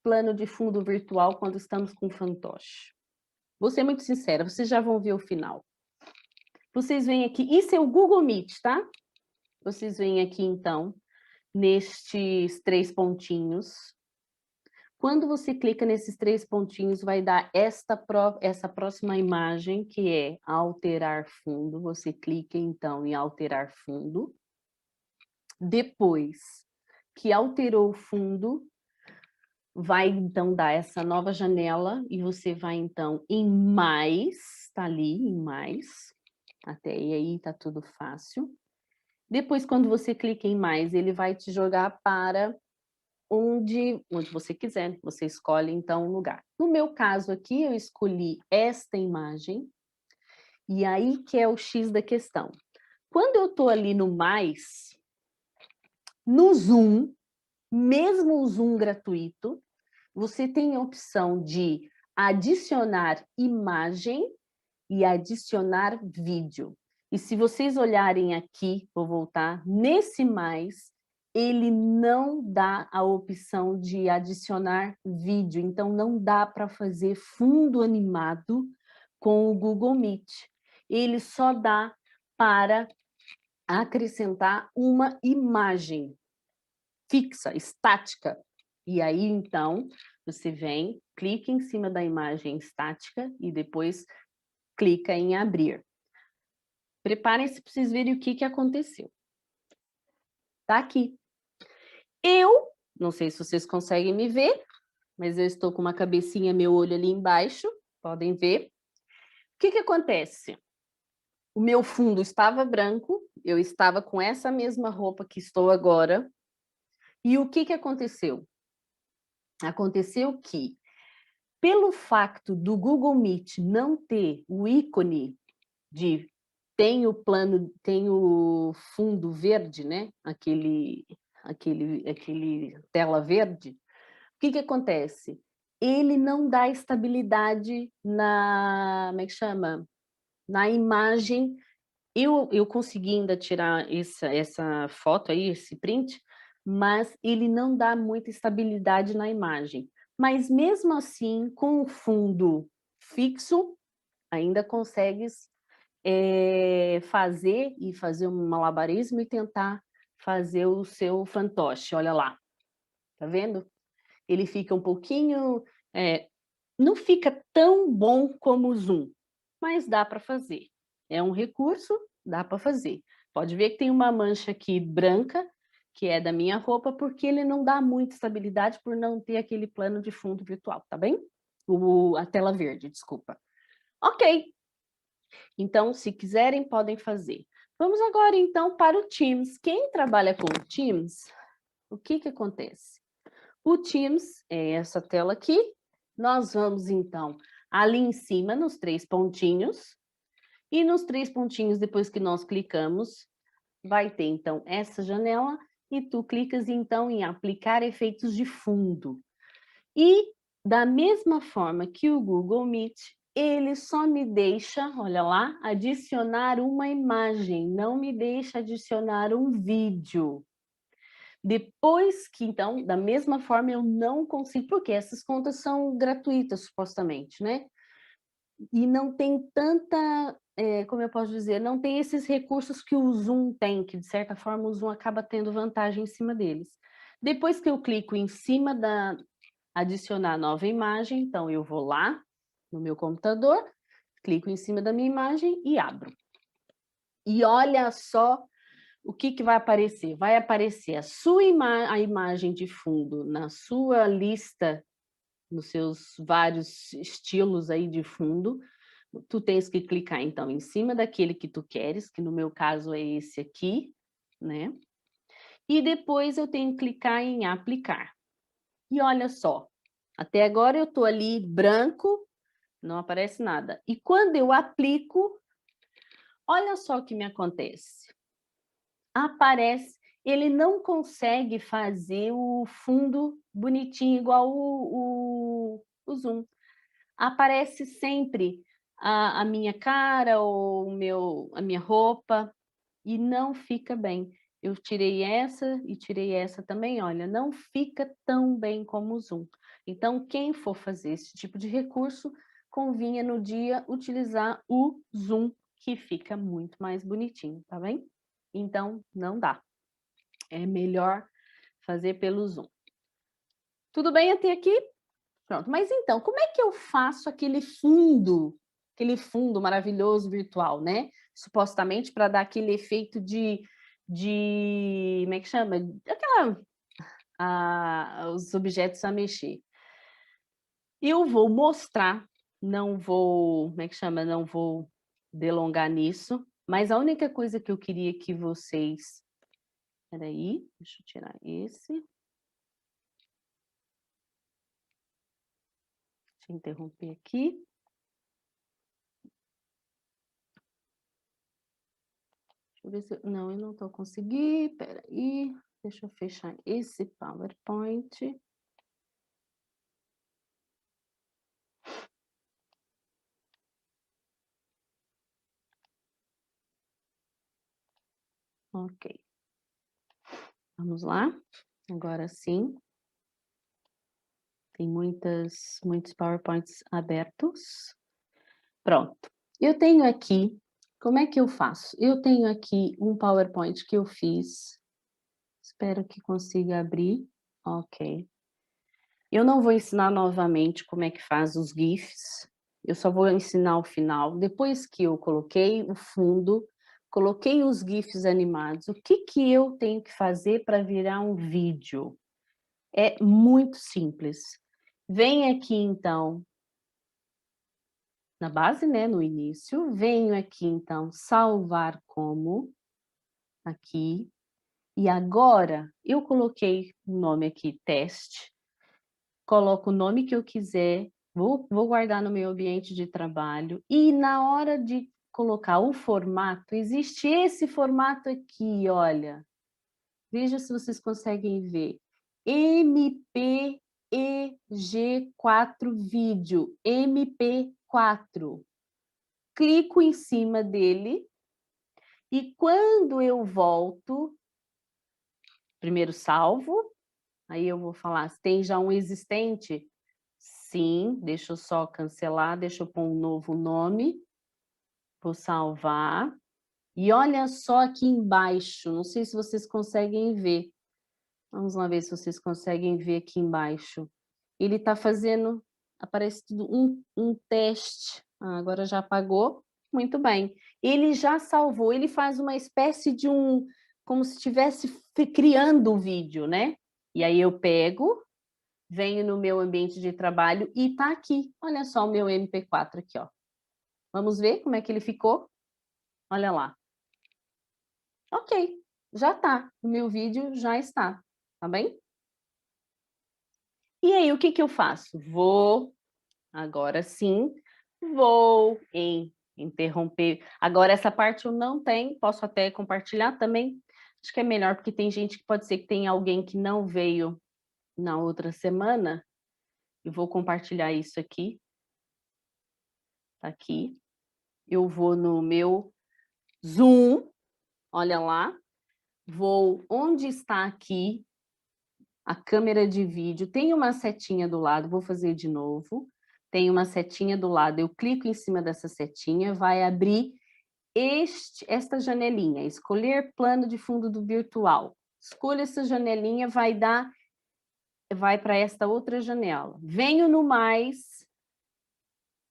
plano de fundo virtual quando estamos com fantoche? Vou ser muito sincera, vocês já vão ver o final. Vocês vêm aqui, isso é o Google Meet, tá? Vocês vêm aqui, então, nestes 3 pontinhos. Quando você clica nesses 3 pontinhos, vai dar essa próxima imagem, que é alterar fundo. Você clica, então, em alterar fundo. Depois que alterou o fundo, vai, então, dar essa nova janela e você vai, então, em mais, tá ali, em mais. Até aí tá tudo fácil. Depois, quando você clica em mais, ele vai te jogar para onde você quiser. Você escolhe, então, um lugar. No meu caso aqui, eu escolhi esta imagem. E aí que é o X da questão. Quando eu estou ali no mais, no Zoom, mesmo o Zoom gratuito, você tem a opção de adicionar imagem e adicionar vídeo. E se vocês olharem aqui, vou voltar, nesse mais, ele não dá a opção de adicionar vídeo, então não dá para fazer fundo animado com o Google Meet. Ele só dá para acrescentar uma imagem fixa, estática. E aí, então, você vem, clica em cima da imagem estática e depois clica em abrir. Preparem-se para vocês verem o que aconteceu. Tá aqui. Eu, não sei se vocês conseguem me ver, mas eu estou com uma cabecinha, meu olho ali embaixo, podem ver. O que acontece? O meu fundo estava branco, eu estava com essa mesma roupa que estou agora, e o que aconteceu? Aconteceu que, pelo facto do Google Meet não ter o ícone de tem o fundo verde, né? Aquele tela verde. O que acontece? Ele não dá estabilidade como é que chama? Na imagem. Eu consegui ainda tirar essa foto aí, esse print, mas ele não dá muita estabilidade na imagem. Mas mesmo assim, com o fundo fixo, ainda consegues fazer um malabarismo e tentar fazer o seu fantoche. Olha lá, tá vendo? Ele fica um pouquinho, não fica tão bom como o zoom, mas dá para fazer. É um recurso, dá para fazer. Pode ver que tem uma mancha aqui branca, que é da minha roupa, porque ele não dá muita estabilidade por não ter aquele plano de fundo virtual, tá bem? A tela verde, desculpa. Ok, então, se quiserem, podem fazer. Vamos agora, então, para o Teams. Quem trabalha com o Teams, o que acontece? O Teams é essa tela aqui. Nós vamos, então, ali em cima, nos 3 pontinhos. E nos 3 pontinhos, depois que nós clicamos, vai ter, então, essa janela. E tu clicas, então, em aplicar efeitos de fundo. E, da mesma forma que o Google Meet, ele só me deixa, olha lá, adicionar uma imagem, não me deixa adicionar um vídeo. Depois que, então, da mesma forma, eu não consigo, porque essas contas são gratuitas, supostamente, né? E não tem tanta, como eu posso dizer, não tem esses recursos que o Zoom tem, que de certa forma o Zoom acaba tendo vantagem em cima deles. Depois que eu clico em cima adicionar nova imagem, então eu vou lá no meu computador, clico em cima da minha imagem e abro. E olha só o que vai aparecer. Vai aparecer a imagem de fundo na sua lista, nos seus vários estilos aí de fundo. Tu tens que clicar, então, em cima daquele que tu queres, que no meu caso é esse aqui, né? E depois eu tenho que clicar em aplicar. E olha só, até agora eu estou ali branco, não aparece nada. E quando eu aplico, olha só o que me acontece. Aparece, ele não consegue fazer o fundo bonitinho igual o Zoom. Aparece sempre a minha cara ou a minha roupa e não fica bem. eu tirei essa e tirei essa também, olha, não fica tão bem como o Zoom. Então, quem for fazer esse tipo de recurso, convinha no dia utilizar o Zoom, que fica muito mais bonitinho, tá bem? Então, não dá. É melhor fazer pelo Zoom. Tudo bem até aqui? Pronto. Mas então, como é que eu faço aquele fundo maravilhoso virtual, né? Supostamente para dar aquele efeito de como é que chama? Os objetos a mexer. Eu vou mostrar, não vou, como é que chama? Não vou delongar nisso, mas a única coisa que eu queria que vocês... Espera aí, deixa eu tirar esse. Deixa eu interromper aqui. Deixa eu ver se... Não, eu não estou conseguindo. Espera aí. Deixa eu fechar esse PowerPoint. Ok. Vamos lá. Agora sim. Tem muitos PowerPoints abertos. Pronto. Eu tenho aqui... Como é que eu faço? Eu tenho aqui um PowerPoint que eu fiz. Espero que consiga abrir. Ok. Eu não vou ensinar novamente como é que faz os GIFs. Eu só vou ensinar o final. Depois que eu coloquei o fundo, coloquei os GIFs animados, o que eu tenho que fazer para virar um vídeo? É muito simples. Vem aqui, então, na base, né, no início. Venho aqui, então, salvar como, aqui. E agora, eu coloquei o nome aqui, teste. Coloco o nome que eu quiser, vou guardar no meu ambiente de trabalho, e na hora de colocar o formato, existe esse formato aqui, olha. Veja se vocês conseguem ver. MPEG4 vídeo, MP4. Clico em cima dele, e quando eu volto, primeiro salvo, aí eu vou falar, se tem já um existente? Sim, deixa eu só cancelar, deixa eu pôr um novo nome, vou salvar. E olha só aqui embaixo, não sei se vocês conseguem ver. Vamos lá ver se vocês conseguem ver aqui embaixo. Ele está fazendo, aparece tudo um teste. Ah, agora já apagou, muito bem. Ele já salvou, ele faz uma espécie de como se estivesse criando o vídeo, né? E aí eu pego, venho no meu ambiente de trabalho e tá aqui. Olha só o meu MP4 aqui, ó. Vamos ver como é que ele ficou? Olha lá. Ok, já tá. O meu vídeo já está, tá bem? E aí, o que eu faço? Agora sim, vou interromper. Agora, essa parte eu não tenho, posso até compartilhar também. Acho que é melhor, porque tem gente que pode ser que tenha alguém que não veio na outra semana. Eu vou compartilhar isso aqui. Tá aqui. Eu vou no meu Zoom, olha lá. Vou onde está aqui a câmera de vídeo. Tem uma setinha do lado, vou fazer de novo. Tem uma setinha do lado, eu clico em cima dessa setinha, vai abrir esta janelinha, escolher plano de fundo do virtual. Escolha essa janelinha, vai para esta outra janela. Venho no mais,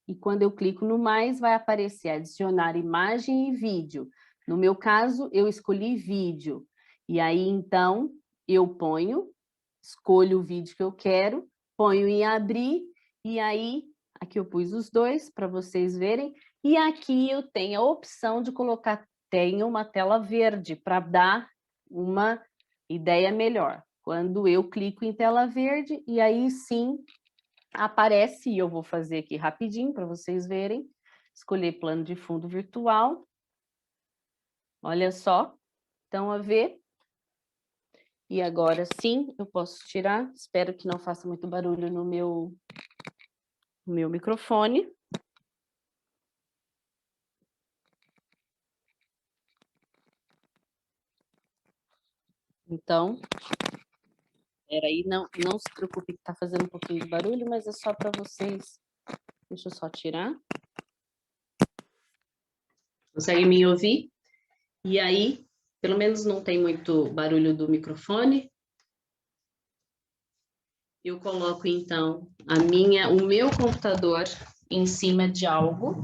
e quando eu clico no mais, vai aparecer adicionar imagem e vídeo. No meu caso, eu escolhi vídeo. E aí, então, eu escolho o vídeo que eu quero, ponho em abrir, e aí, aqui eu pus os dois para vocês verem, e aqui eu tenho a opção de colocar, tenho uma tela verde para dar uma ideia melhor. Quando eu clico em tela verde, e aí sim aparece, e eu vou fazer aqui rapidinho para vocês verem, escolher plano de fundo virtual, olha só, estão a ver? E agora sim, eu posso tirar, espero que não faça muito barulho no meu microfone. Então, peraí, não se preocupe que está fazendo um pouquinho de barulho, mas é só para vocês. Deixa eu só tirar. Consegue me ouvir? E aí, pelo menos não tem muito barulho do microfone. Eu coloco, então, o meu computador em cima de algo.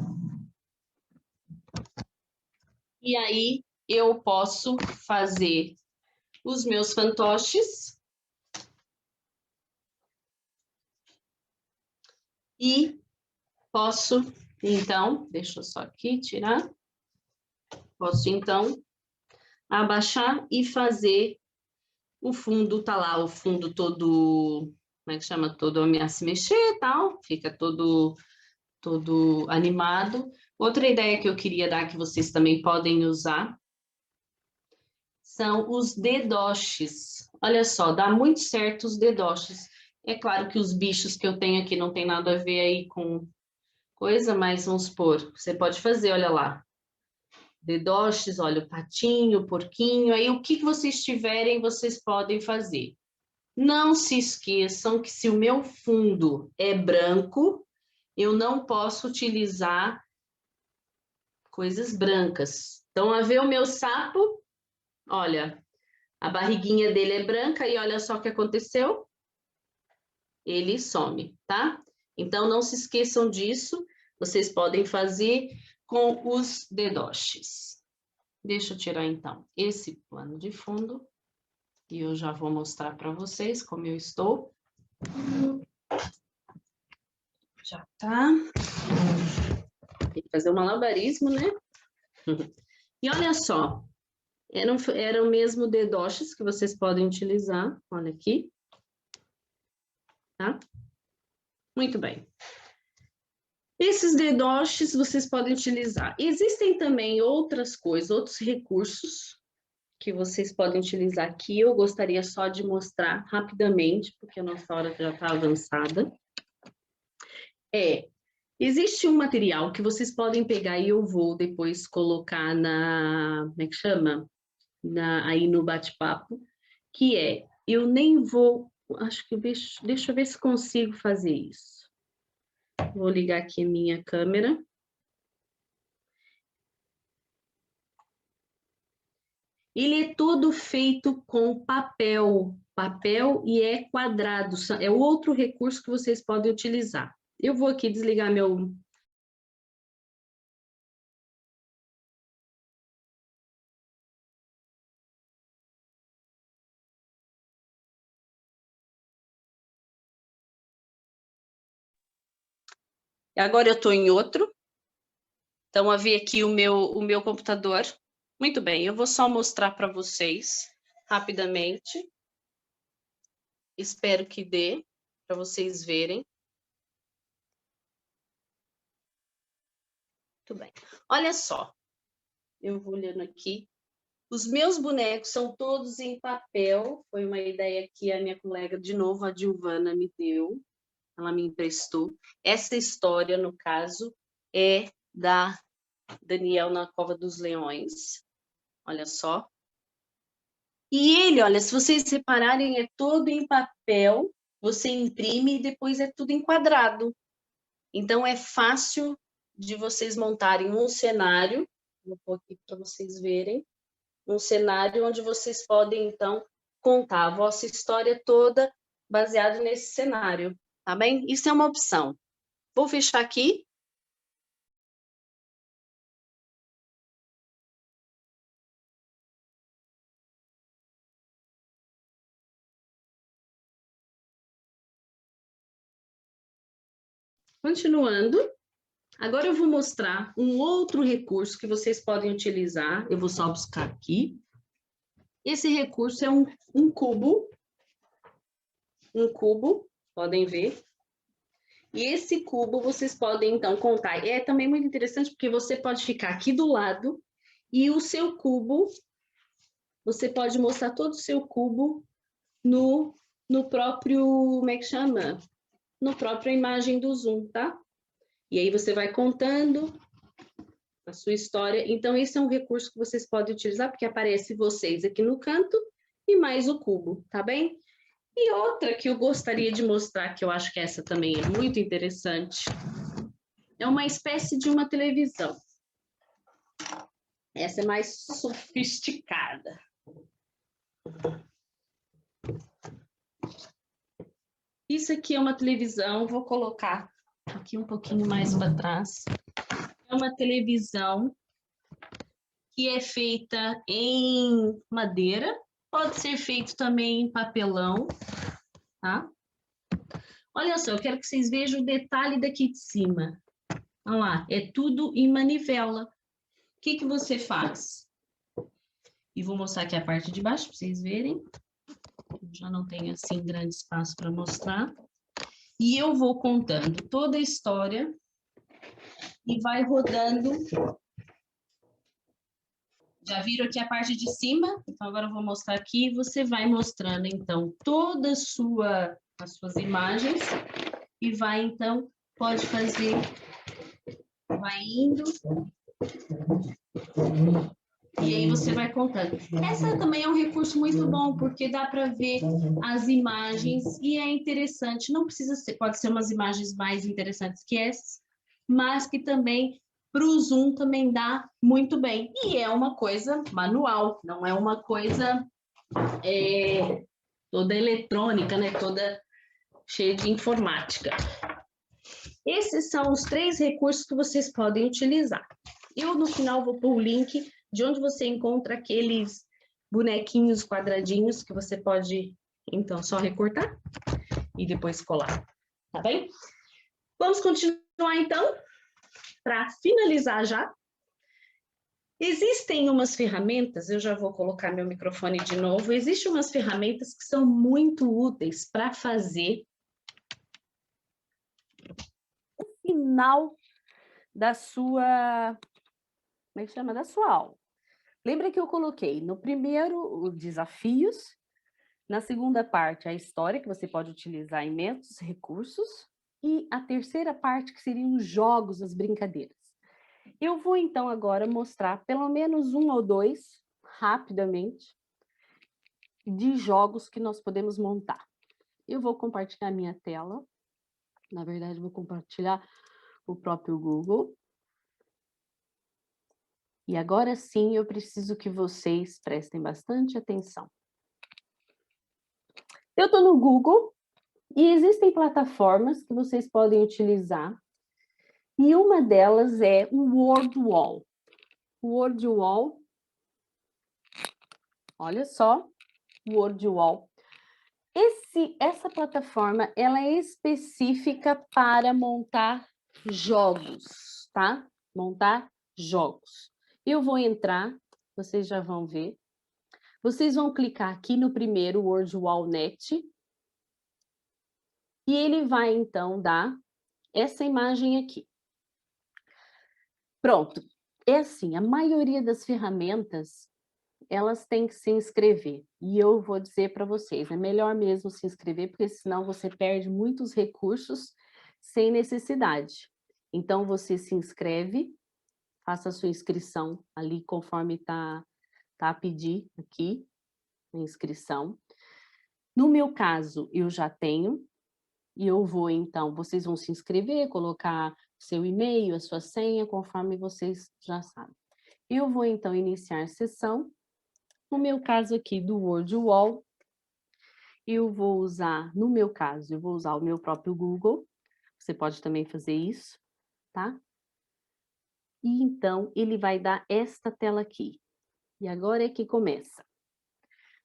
E aí, eu posso fazer os meus fantoches. E posso, então, deixa eu só aqui tirar. Posso, então, abaixar e fazer o fundo, tá lá, o fundo todo, como é que chama? Todo a se mexer e tal, fica todo animado. Outra ideia que eu queria dar, que vocês também podem usar, são os dedoches. Olha só, dá muito certo os dedoches. É claro que os bichos que eu tenho aqui não tem nada a ver aí com coisa, mas vamos supor, você pode fazer, olha lá. Dedoches, olha, o patinho, o porquinho, aí o que vocês tiverem, vocês podem fazer. Não se esqueçam que se o meu fundo é branco, eu não posso utilizar coisas brancas. Então, a ver o meu sapo, olha, a barriguinha dele é branca e olha só o que aconteceu. Ele some, tá? Então, não se esqueçam disso. Vocês podem fazer com os dedoches. Deixa eu tirar, então, esse plano de fundo. E eu já vou mostrar para vocês como eu estou. Já tá. Tem que fazer um malabarismo, né? E olha só, eram mesmo dedoches que vocês podem utilizar. Olha aqui. Tá? Muito bem. Esses dedoches vocês podem utilizar. Existem também outras coisas, outros recursos que vocês podem utilizar aqui. Eu gostaria só de mostrar rapidamente, porque a nossa hora já está avançada. Existe um material que vocês podem pegar e eu vou depois colocar como é que chama? Aí no bate-papo, que eu nem vou, acho que deixa eu ver se consigo fazer isso. Vou ligar aqui a minha câmera. Ele é todo feito com papel e é quadrado, é outro recurso que vocês podem utilizar. Eu vou aqui desligar meu... Agora eu estou em outro. Então, a ver aqui o meu computador. Muito bem, eu vou só mostrar para vocês rapidamente. Espero que dê para vocês verem. Muito bem. Olha só, eu vou olhando aqui. Os meus bonecos são todos em papel. Foi uma ideia que a minha colega, de novo, a Dilvana, me deu. Ela me emprestou. Essa história, no caso, é da Daniel na Cova dos Leões. Olha só. E ele, olha, se vocês repararem, é todo em papel. Você imprime e depois é tudo enquadrado. Então, é fácil de vocês montarem um cenário. Vou pôr aqui para vocês verem. Um cenário onde vocês podem, então, contar a vossa história toda baseado nesse cenário, tá bem? Isso é uma opção. Vou fechar aqui. Continuando. Agora eu vou mostrar um outro recurso que vocês podem utilizar. Eu vou só buscar aqui. Esse recurso é um cubo. Um cubo, podem ver. E esse cubo vocês podem, então, contar. É também muito interessante porque você pode ficar aqui do lado e o seu cubo, você pode mostrar todo o seu cubo no próprio, como é que chama? No próprio imagem do Zoom, tá? E aí você vai contando a sua história. Então, esse é um recurso que vocês podem utilizar, porque aparece vocês aqui no canto e mais o cubo, tá bem? E outra que eu gostaria de mostrar, que eu acho que essa também é muito interessante, é uma espécie de uma televisão. Essa é mais sofisticada. Isso aqui é uma televisão, vou colocar aqui um pouquinho mais para trás. É uma televisão que é feita em madeira, pode ser feito também em papelão, tá? Olha só, eu quero que vocês vejam o detalhe daqui de cima. Olha lá, é tudo em manivela. O que que você faz? E vou mostrar aqui a parte de baixo para vocês verem. Eu já não tenho assim grande espaço para mostrar. E eu vou contando toda a história e vai rodando. Já viram aqui a parte de cima? Então agora eu vou mostrar aqui. Você vai mostrando então todas as suas imagens e vai então, pode fazer, vai indo. E aí você vai contando. Essa também é um recurso muito bom, porque dá para ver as imagens e é interessante. Não precisa ser, pode ser umas imagens mais interessantes que essas, mas que também para o Zoom também dá muito bem. E é uma coisa manual, não é uma coisa toda eletrônica, né? Toda cheia de informática. Esses são os 3 recursos que vocês podem utilizar. Eu, no final, vou pôr o link de onde você encontra aqueles bonequinhos quadradinhos que você pode, então, só recortar e depois colar, tá bem? Vamos continuar, então, para finalizar já. Existem umas ferramentas, eu já vou colocar meu microfone de novo, existem umas ferramentas que são muito úteis para fazer o final da sua, como é que chama? Da sua aula. Lembra que eu coloquei no primeiro os desafios, na segunda parte a história, que você pode utilizar em métodos, recursos, e a terceira parte que seriam os jogos, as brincadeiras. Eu vou então agora mostrar pelo menos 1 ou 2, rapidamente, de jogos que nós podemos montar. Eu vou compartilhar minha tela, na verdade vou compartilhar o próprio Google. E agora sim eu preciso que vocês prestem bastante atenção. Eu estou no Google e existem plataformas que vocês podem utilizar. E uma delas é o WordWall. O WordWall, olha só, WordWall. Essa plataforma, ela é específica para montar jogos, tá? Montar jogos. Eu vou entrar, vocês já vão ver. Vocês vão clicar aqui no primeiro, WordWall.net, e ele vai, então, dar essa imagem aqui. Pronto. É assim, a maioria das ferramentas, elas têm que se inscrever. E eu vou dizer para vocês, é melhor mesmo se inscrever, porque senão você perde muitos recursos sem necessidade. Então, você se inscreve, faça a sua inscrição ali conforme tá a pedir aqui, a inscrição. No meu caso, eu já tenho, e eu vou, então, vocês vão se inscrever, colocar seu e-mail, a sua senha, conforme vocês já sabem. Eu vou, então, iniciar sessão. No meu caso aqui do WordWall, eu vou usar, no meu caso, eu vou usar o meu próprio Google. Você pode também fazer isso, tá? E então, ele vai dar esta tela aqui. E agora é que começa.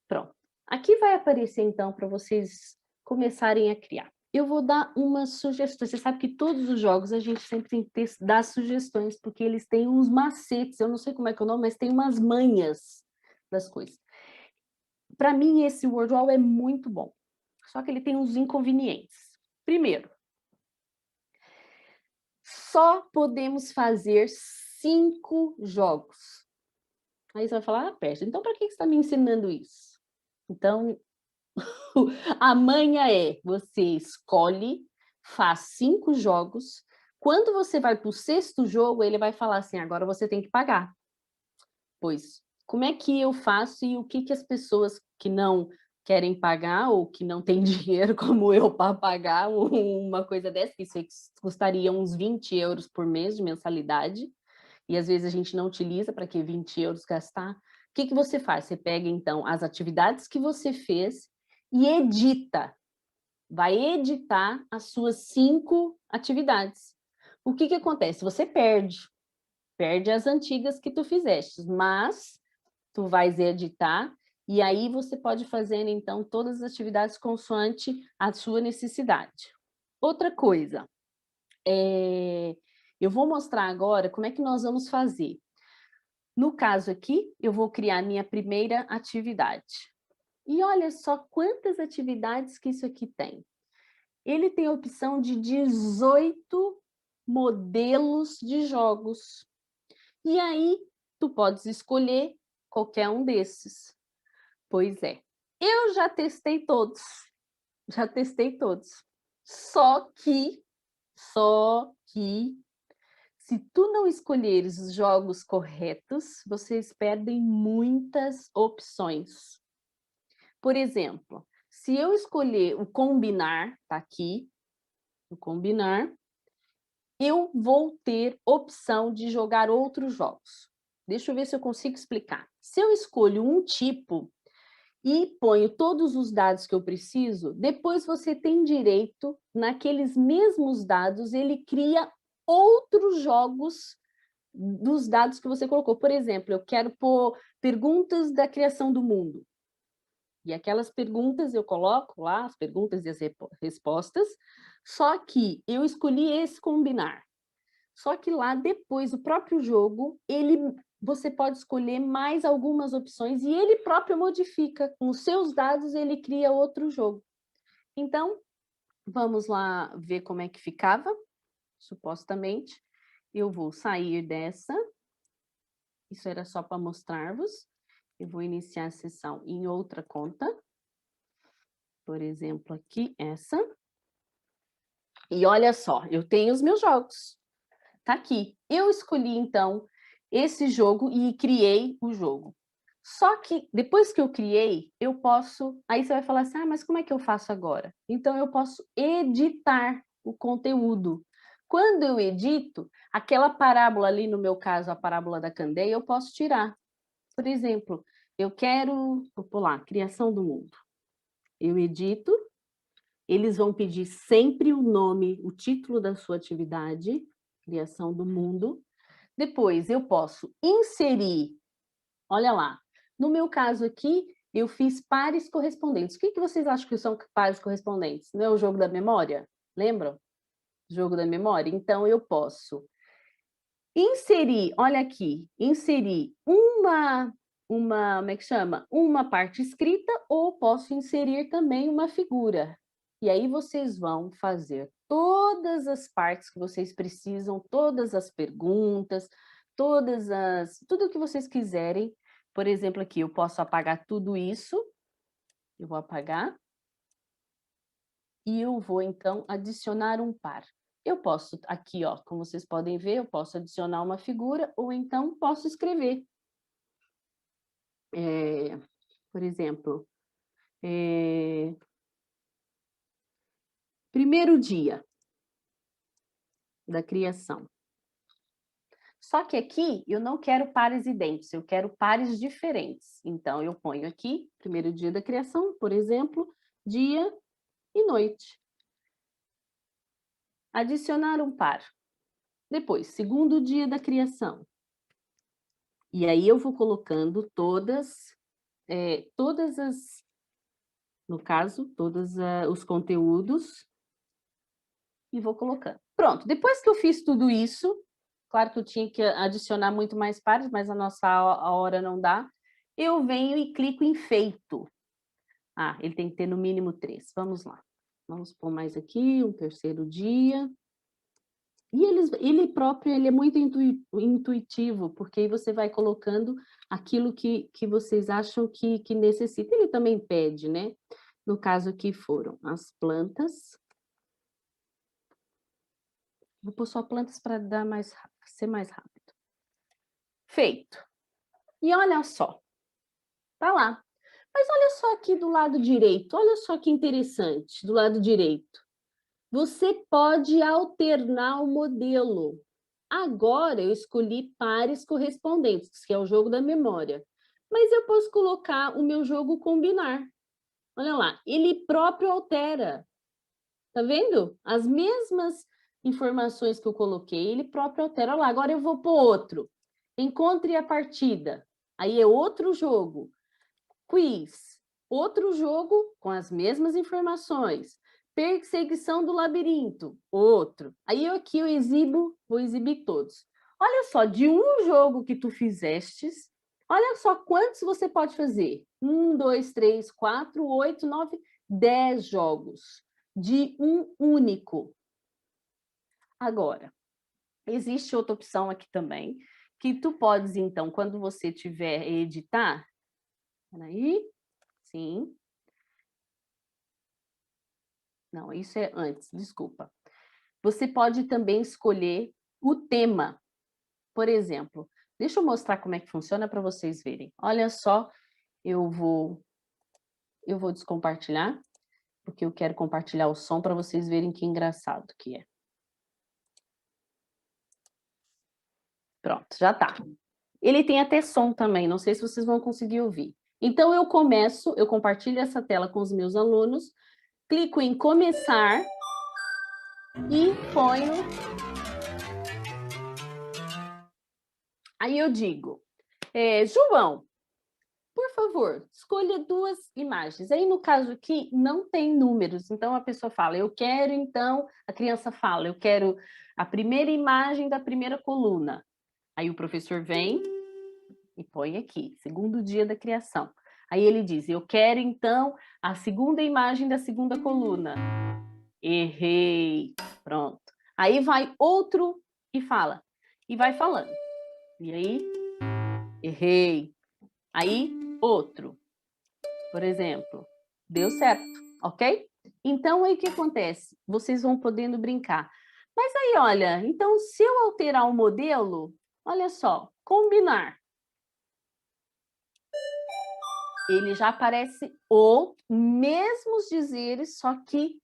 Pronto. Aqui vai aparecer, então, para vocês começarem a criar. Eu vou dar umas sugestões. Você sabe que todos os jogos a gente sempre tem que dar sugestões, porque eles têm uns macetes, eu não sei como é que é o nome, mas tem umas manhas das coisas. Para mim, esse WordWall é muito bom, só que ele tem uns inconvenientes. Primeiro, só podemos fazer 5 jogos. Aí você vai falar, ah, Pérsia, então para que você está me ensinando isso? Então, a manha é, você escolhe, faz 5 jogos, quando você vai para o 6º jogo, ele vai falar assim, agora você tem que pagar. Pois, como é que eu faço e o que as pessoas que não querem pagar ou que não tem dinheiro como eu para pagar uma coisa dessa, que isso custaria uns 20 euros por mês de mensalidade, e às vezes a gente não utiliza, para que 20 euros gastar? O que você faz? Você pega, então, as atividades que você fez e edita. Vai editar as suas 5 atividades. O que acontece? Você perde as antigas que tu fizeste, mas tu vais editar e aí você pode fazer, então, todas as atividades consoante a sua necessidade. Outra coisa, eu vou mostrar agora como é que nós vamos fazer. No caso aqui, eu vou criar minha primeira atividade. E olha só quantas atividades que isso aqui tem. Ele tem a opção de 18 modelos de jogos. E aí, tu podes escolher qualquer um desses. Pois é, eu já testei todos. Só que, se tu não escolheres os jogos corretos, vocês perdem muitas opções. Por exemplo, se eu escolher o combinar, tá aqui, o combinar, eu vou ter opção de jogar outros jogos. Deixa eu ver se eu consigo explicar. Se eu escolho um tipo e ponho todos os dados que eu preciso, depois você tem direito, naqueles mesmos dados, ele cria outros jogos dos dados que você colocou. Por exemplo, eu quero pôr perguntas da criação do mundo. E aquelas perguntas eu coloco lá, as perguntas e as respostas, só que eu escolhi esse combinar. Só que lá depois, o próprio jogo, você pode escolher mais algumas opções e ele próprio modifica. Com os seus dados, ele cria outro jogo. Então, vamos lá ver como é que ficava, supostamente. Eu vou sair dessa. Isso era só para mostrar-vos. Eu vou iniciar a sessão em outra conta. Por exemplo, aqui, essa. E olha só, eu tenho os meus jogos. Tá aqui. Eu escolhi, então, esse jogo e criei o jogo. Só que, depois que eu criei, eu posso... Aí você vai falar assim, mas como é que eu faço agora? Então, eu posso editar o conteúdo. Quando eu edito, aquela parábola ali, no meu caso, a parábola da candeia, eu posso tirar. Por exemplo, eu quero... Vou pular, criação do mundo. Eu edito, eles vão pedir sempre o nome, o título da sua atividade, criação do mundo. Depois, eu posso inserir, olha lá, no meu caso aqui, eu fiz pares correspondentes. O que vocês acham que são pares correspondentes? Não é o jogo da memória? Lembram? Jogo da memória? Então, eu posso inserir, olha aqui, inserir como é que chama? Uma parte escrita, ou posso inserir também uma figura. E aí vocês vão fazer todas as partes que vocês precisam, todas as perguntas, tudo que vocês quiserem. Por exemplo, aqui eu posso apagar tudo isso. Eu vou apagar. E eu vou, então, adicionar um par. Eu posso, aqui, ó, como vocês podem ver, eu posso adicionar uma figura, ou então posso escrever. Por exemplo, primeiro dia da criação. Só que aqui eu não quero pares idênticos, eu quero pares diferentes. Então, eu ponho aqui, primeiro dia da criação, por exemplo, dia e noite. Adicionar um par. Depois, segundo dia da criação. E aí eu vou colocando todas as, no caso, todos os conteúdos e vou colocando. Pronto, depois que eu fiz tudo isso, claro que eu tinha que adicionar muito mais pares, mas a hora não dá, eu venho e clico em feito. Ele tem que ter no mínimo 3. Vamos lá. Vamos pôr mais aqui, um terceiro dia. E ele próprio, ele é muito intuitivo, porque aí você vai colocando aquilo que vocês acham que necessita. Ele também pede, né? No caso aqui foram as plantas. Vou pôr só plantas para ser mais rápido. Feito. E olha só, tá lá. Mas olha só aqui do lado direito, olha só que interessante, do lado direito. Você pode alternar o modelo. Agora eu escolhi pares correspondentes, que é o jogo da memória. Mas eu posso colocar o meu jogo combinar. Olha lá, ele próprio altera. Tá vendo? As mesmas informações que eu coloquei, ele próprio altera. Olha lá, agora eu vou para outro. Encontre a partida. Aí é outro jogo. Quiz. Outro jogo com as mesmas informações. Perseguição do labirinto. Outro. Aí aqui eu vou exibir todos. Olha só, de um jogo que tu fizestes, olha só quantos você pode fazer. 1, 2, 3, 4, 8, 9, 10 jogos de um único. Agora, existe outra opção aqui também, que tu podes, então, quando você tiver editar, peraí, sim. Não, isso é antes, desculpa. Você pode também escolher o tema. Por exemplo, deixa eu mostrar como é que funciona para vocês verem. Olha só, eu vou descompartilhar, porque eu quero compartilhar o som para vocês verem que engraçado que é. Pronto, já tá. Ele tem até som também, não sei se vocês vão conseguir ouvir. Então, eu compartilho essa tela com os meus alunos, clico em começar e ponho. Aí eu digo, João, por favor, escolha 2 imagens. Aí, no caso aqui, não tem números. Então, a pessoa fala, eu quero, então, a criança fala, eu quero a primeira imagem da primeira coluna. Aí o professor vem e põe aqui, segundo dia da criação. Aí ele diz, eu quero, então, a segunda imagem da segunda coluna. Errei. Pronto. Aí vai outro e fala. E vai falando. E aí? Errei. Aí, outro. Por exemplo, deu certo, ok? Então, aí o que acontece? Vocês vão podendo brincar. Mas aí, olha, então, se eu alterar o modelo, olha só, combinar. Ele já aparece os mesmos dizeres, só que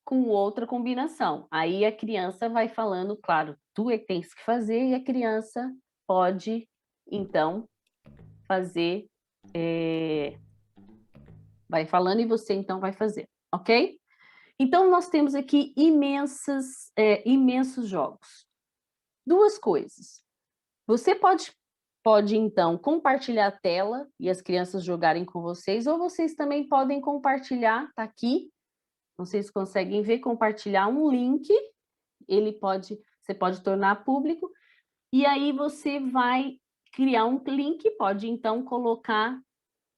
com outra combinação. Aí a criança vai falando, claro, tu é que tens que fazer, e a criança pode, então, fazer, vai falando e você, então, vai fazer, ok? Então, nós temos aqui imensos jogos. 2 coisas. Você pode, então, compartilhar a tela e as crianças jogarem com vocês, ou vocês também podem compartilhar, tá aqui, não sei se conseguem ver, compartilhar um link, você pode tornar público, e aí você vai criar um link, pode então colocar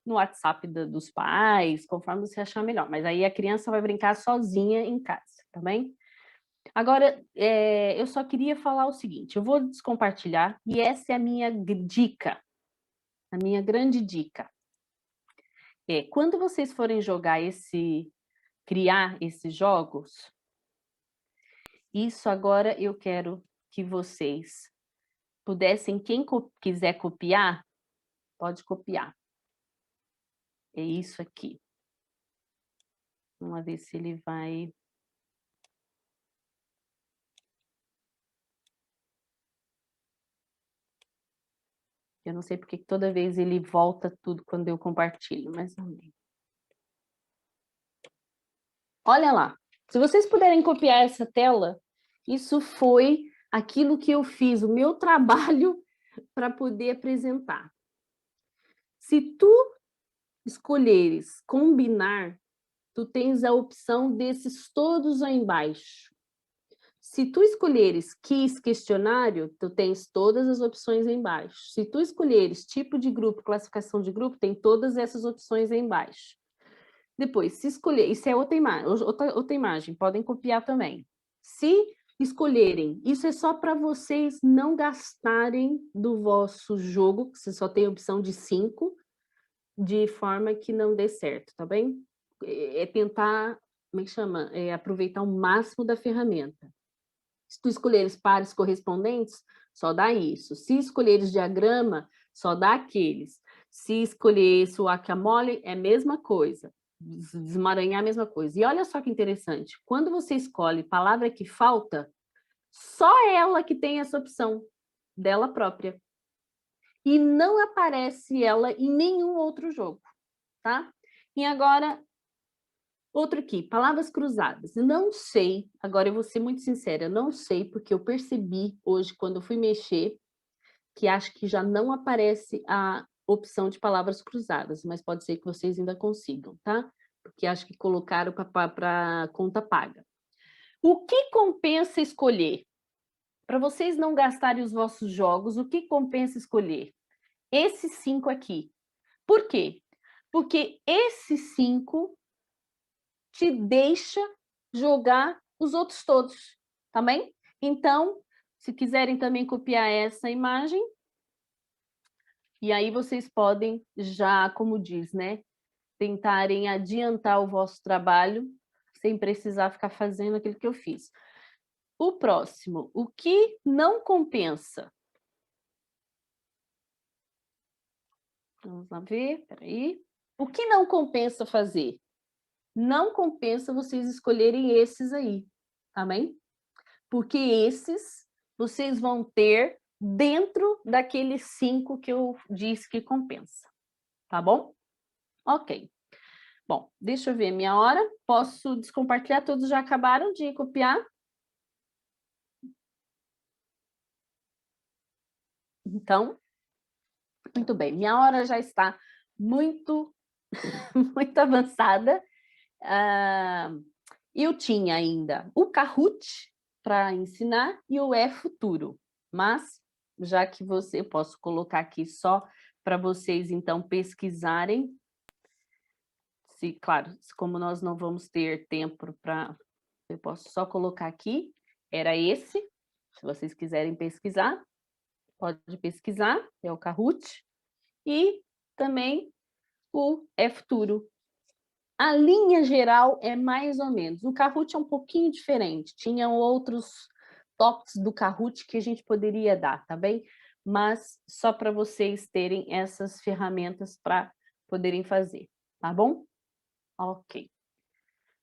no WhatsApp dos pais, conforme você achar melhor, mas aí a criança vai brincar sozinha em casa, tá bem? Agora, eu só queria falar o seguinte, eu vou descompartilhar, e essa é a minha dica, a minha grande dica. Quando vocês forem criar esses jogos, isso agora eu quero que vocês pudessem, quem quiser copiar, pode copiar. É isso aqui. Vamos ver se ele vai... Eu não sei porque toda vez ele volta tudo quando eu compartilho, mas amém. Olha lá. Se vocês puderem copiar essa tela, isso foi aquilo que eu fiz, o meu trabalho para poder apresentar. Se tu escolheres combinar, tu tens a opção desses todos aí embaixo. Se tu escolheres quiz questionário, tu tens todas as opções aí embaixo. Se tu escolheres tipo de grupo, classificação de grupo, tem todas essas opções aí embaixo. Depois, se escolher, isso é outra imagem, podem copiar também. Se escolherem, isso é só para vocês não gastarem do vosso jogo, que você só tem a opção de 5, de forma que não dê certo, tá bem? É tentar, como é que chama? Aproveitar o máximo da ferramenta. Se tu escolheres pares correspondentes, só dá isso. Se escolheres diagrama, só dá aqueles. Se escolher esse guacamole, é a mesma coisa. Desemaranhar é a mesma coisa. E olha só que interessante. Quando você escolhe palavra que falta, só ela que tem essa opção dela própria. E não aparece ela em nenhum outro jogo, tá? E agora, outro aqui, palavras cruzadas. Não sei, agora eu vou ser muito sincera, não sei, porque eu percebi hoje, quando eu fui mexer, que acho que já não aparece a opção de palavras cruzadas, mas pode ser que vocês ainda consigam, tá? Porque acho que colocaram para conta paga. O que compensa escolher? Para vocês não gastarem os vossos jogos, o que compensa escolher? Esses 5 aqui. Por quê? Porque esses 5 te deixa jogar os outros todos, tá bem? Então, se quiserem também copiar essa imagem, e aí vocês podem já, como diz, né, tentarem adiantar o vosso trabalho sem precisar ficar fazendo aquilo que eu fiz. O próximo, o que não compensa? Vamos lá ver, peraí. O que não compensa fazer? Não compensa vocês escolherem esses aí, tá bem? Porque esses vocês vão ter dentro daqueles 5 que eu disse que compensa, tá bom? Ok. Bom, deixa eu ver minha hora. Posso descompartilhar? Todos já acabaram de copiar? Então, muito bem. Minha hora já está muito, muito avançada. Eu tinha ainda o Kahoot para ensinar e o Futuro, mas já que eu posso colocar aqui só para vocês então pesquisarem, claro, como nós não vamos ter tempo para, eu posso só colocar aqui, era esse, se vocês quiserem pesquisar, pode pesquisar, é o Kahoot, e também o Futuro. A linha geral é mais ou menos. O Kahoot é um pouquinho diferente. Tinham outros toques do Kahoot que a gente poderia dar, tá bem? Mas só para vocês terem essas ferramentas para poderem fazer, tá bom? Ok.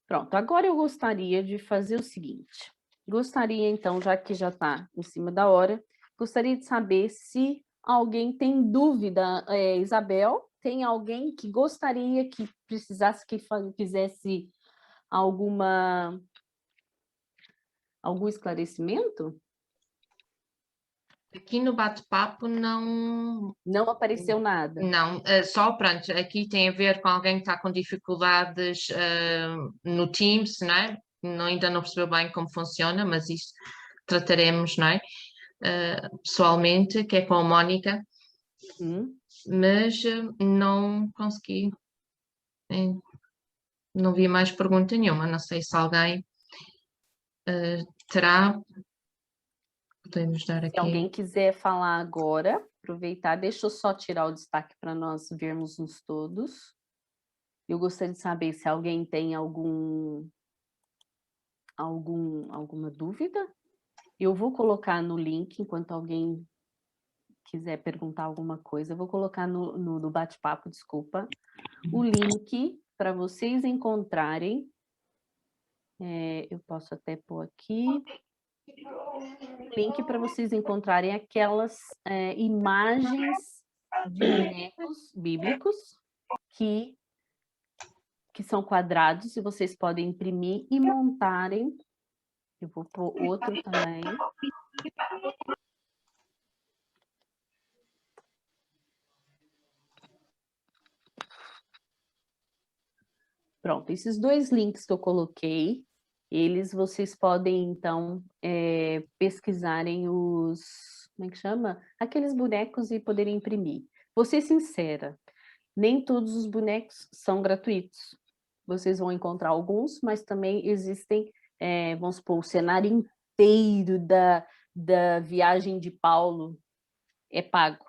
Pronto, agora eu gostaria de fazer o seguinte. Gostaria, então, já que já está em cima da hora, gostaria de saber se alguém tem dúvida. Isabel, tem alguém que gostaria que precisasse que fizesse algum esclarecimento? Aqui no bate-papo não... Não apareceu nada. Não, só, pronto, aqui tem a ver com alguém que está com dificuldades no Teams, não é? Ainda não percebeu bem como funciona, mas isso trataremos, não é? Pessoalmente, que é com a Mónica, mas não consegui, não vi mais pergunta nenhuma, não sei se alguém terá, podemos dar aqui. Se alguém quiser falar agora, aproveitar, deixa eu só tirar o destaque para nós vermos todos. Eu gostaria de saber se alguém tem alguma dúvida. Eu vou colocar no link, enquanto alguém quiser perguntar alguma coisa, eu vou colocar no bate-papo, desculpa, o link para vocês encontrarem. Eu posso até pôr aqui. Link para vocês encontrarem aquelas imagens de bonecos bíblicos que são quadrados e vocês podem imprimir e montarem. Eu vou pôr outro também. Pronto, esses 2 links que eu coloquei, vocês podem, então, pesquisarem como é que chama? Aqueles bonecos e poderem imprimir. Vou ser sincera, nem todos os bonecos são gratuitos. Vocês vão encontrar alguns, mas também existem, vamos supor, o cenário inteiro da viagem de Paulo é pago,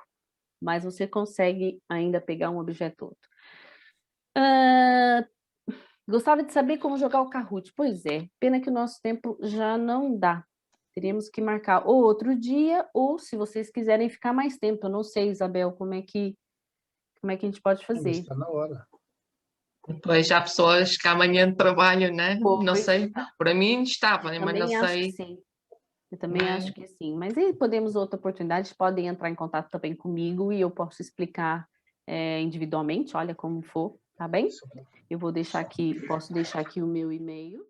mas você consegue ainda pegar um objeto ou outro. Gostava de saber como jogar o Kahoot. Pois é, pena que o nosso tempo já não dá. Teríamos que marcar ou outro dia, ou se vocês quiserem ficar mais tempo. Eu não sei, Isabel, como é que como é que a gente pode fazer. Está na hora. Depois há pessoas que amanhã trabalham, né? Não Pois. sei, para mim estava, mas não Também acho que sei. sim. Eu também Né? acho que sim. Mas aí podemos outra oportunidade, podem entrar em contato também comigo e eu posso explicar individualmente, olha como for, tá bem? Eu vou deixar aqui, posso deixar aqui o meu e-mail.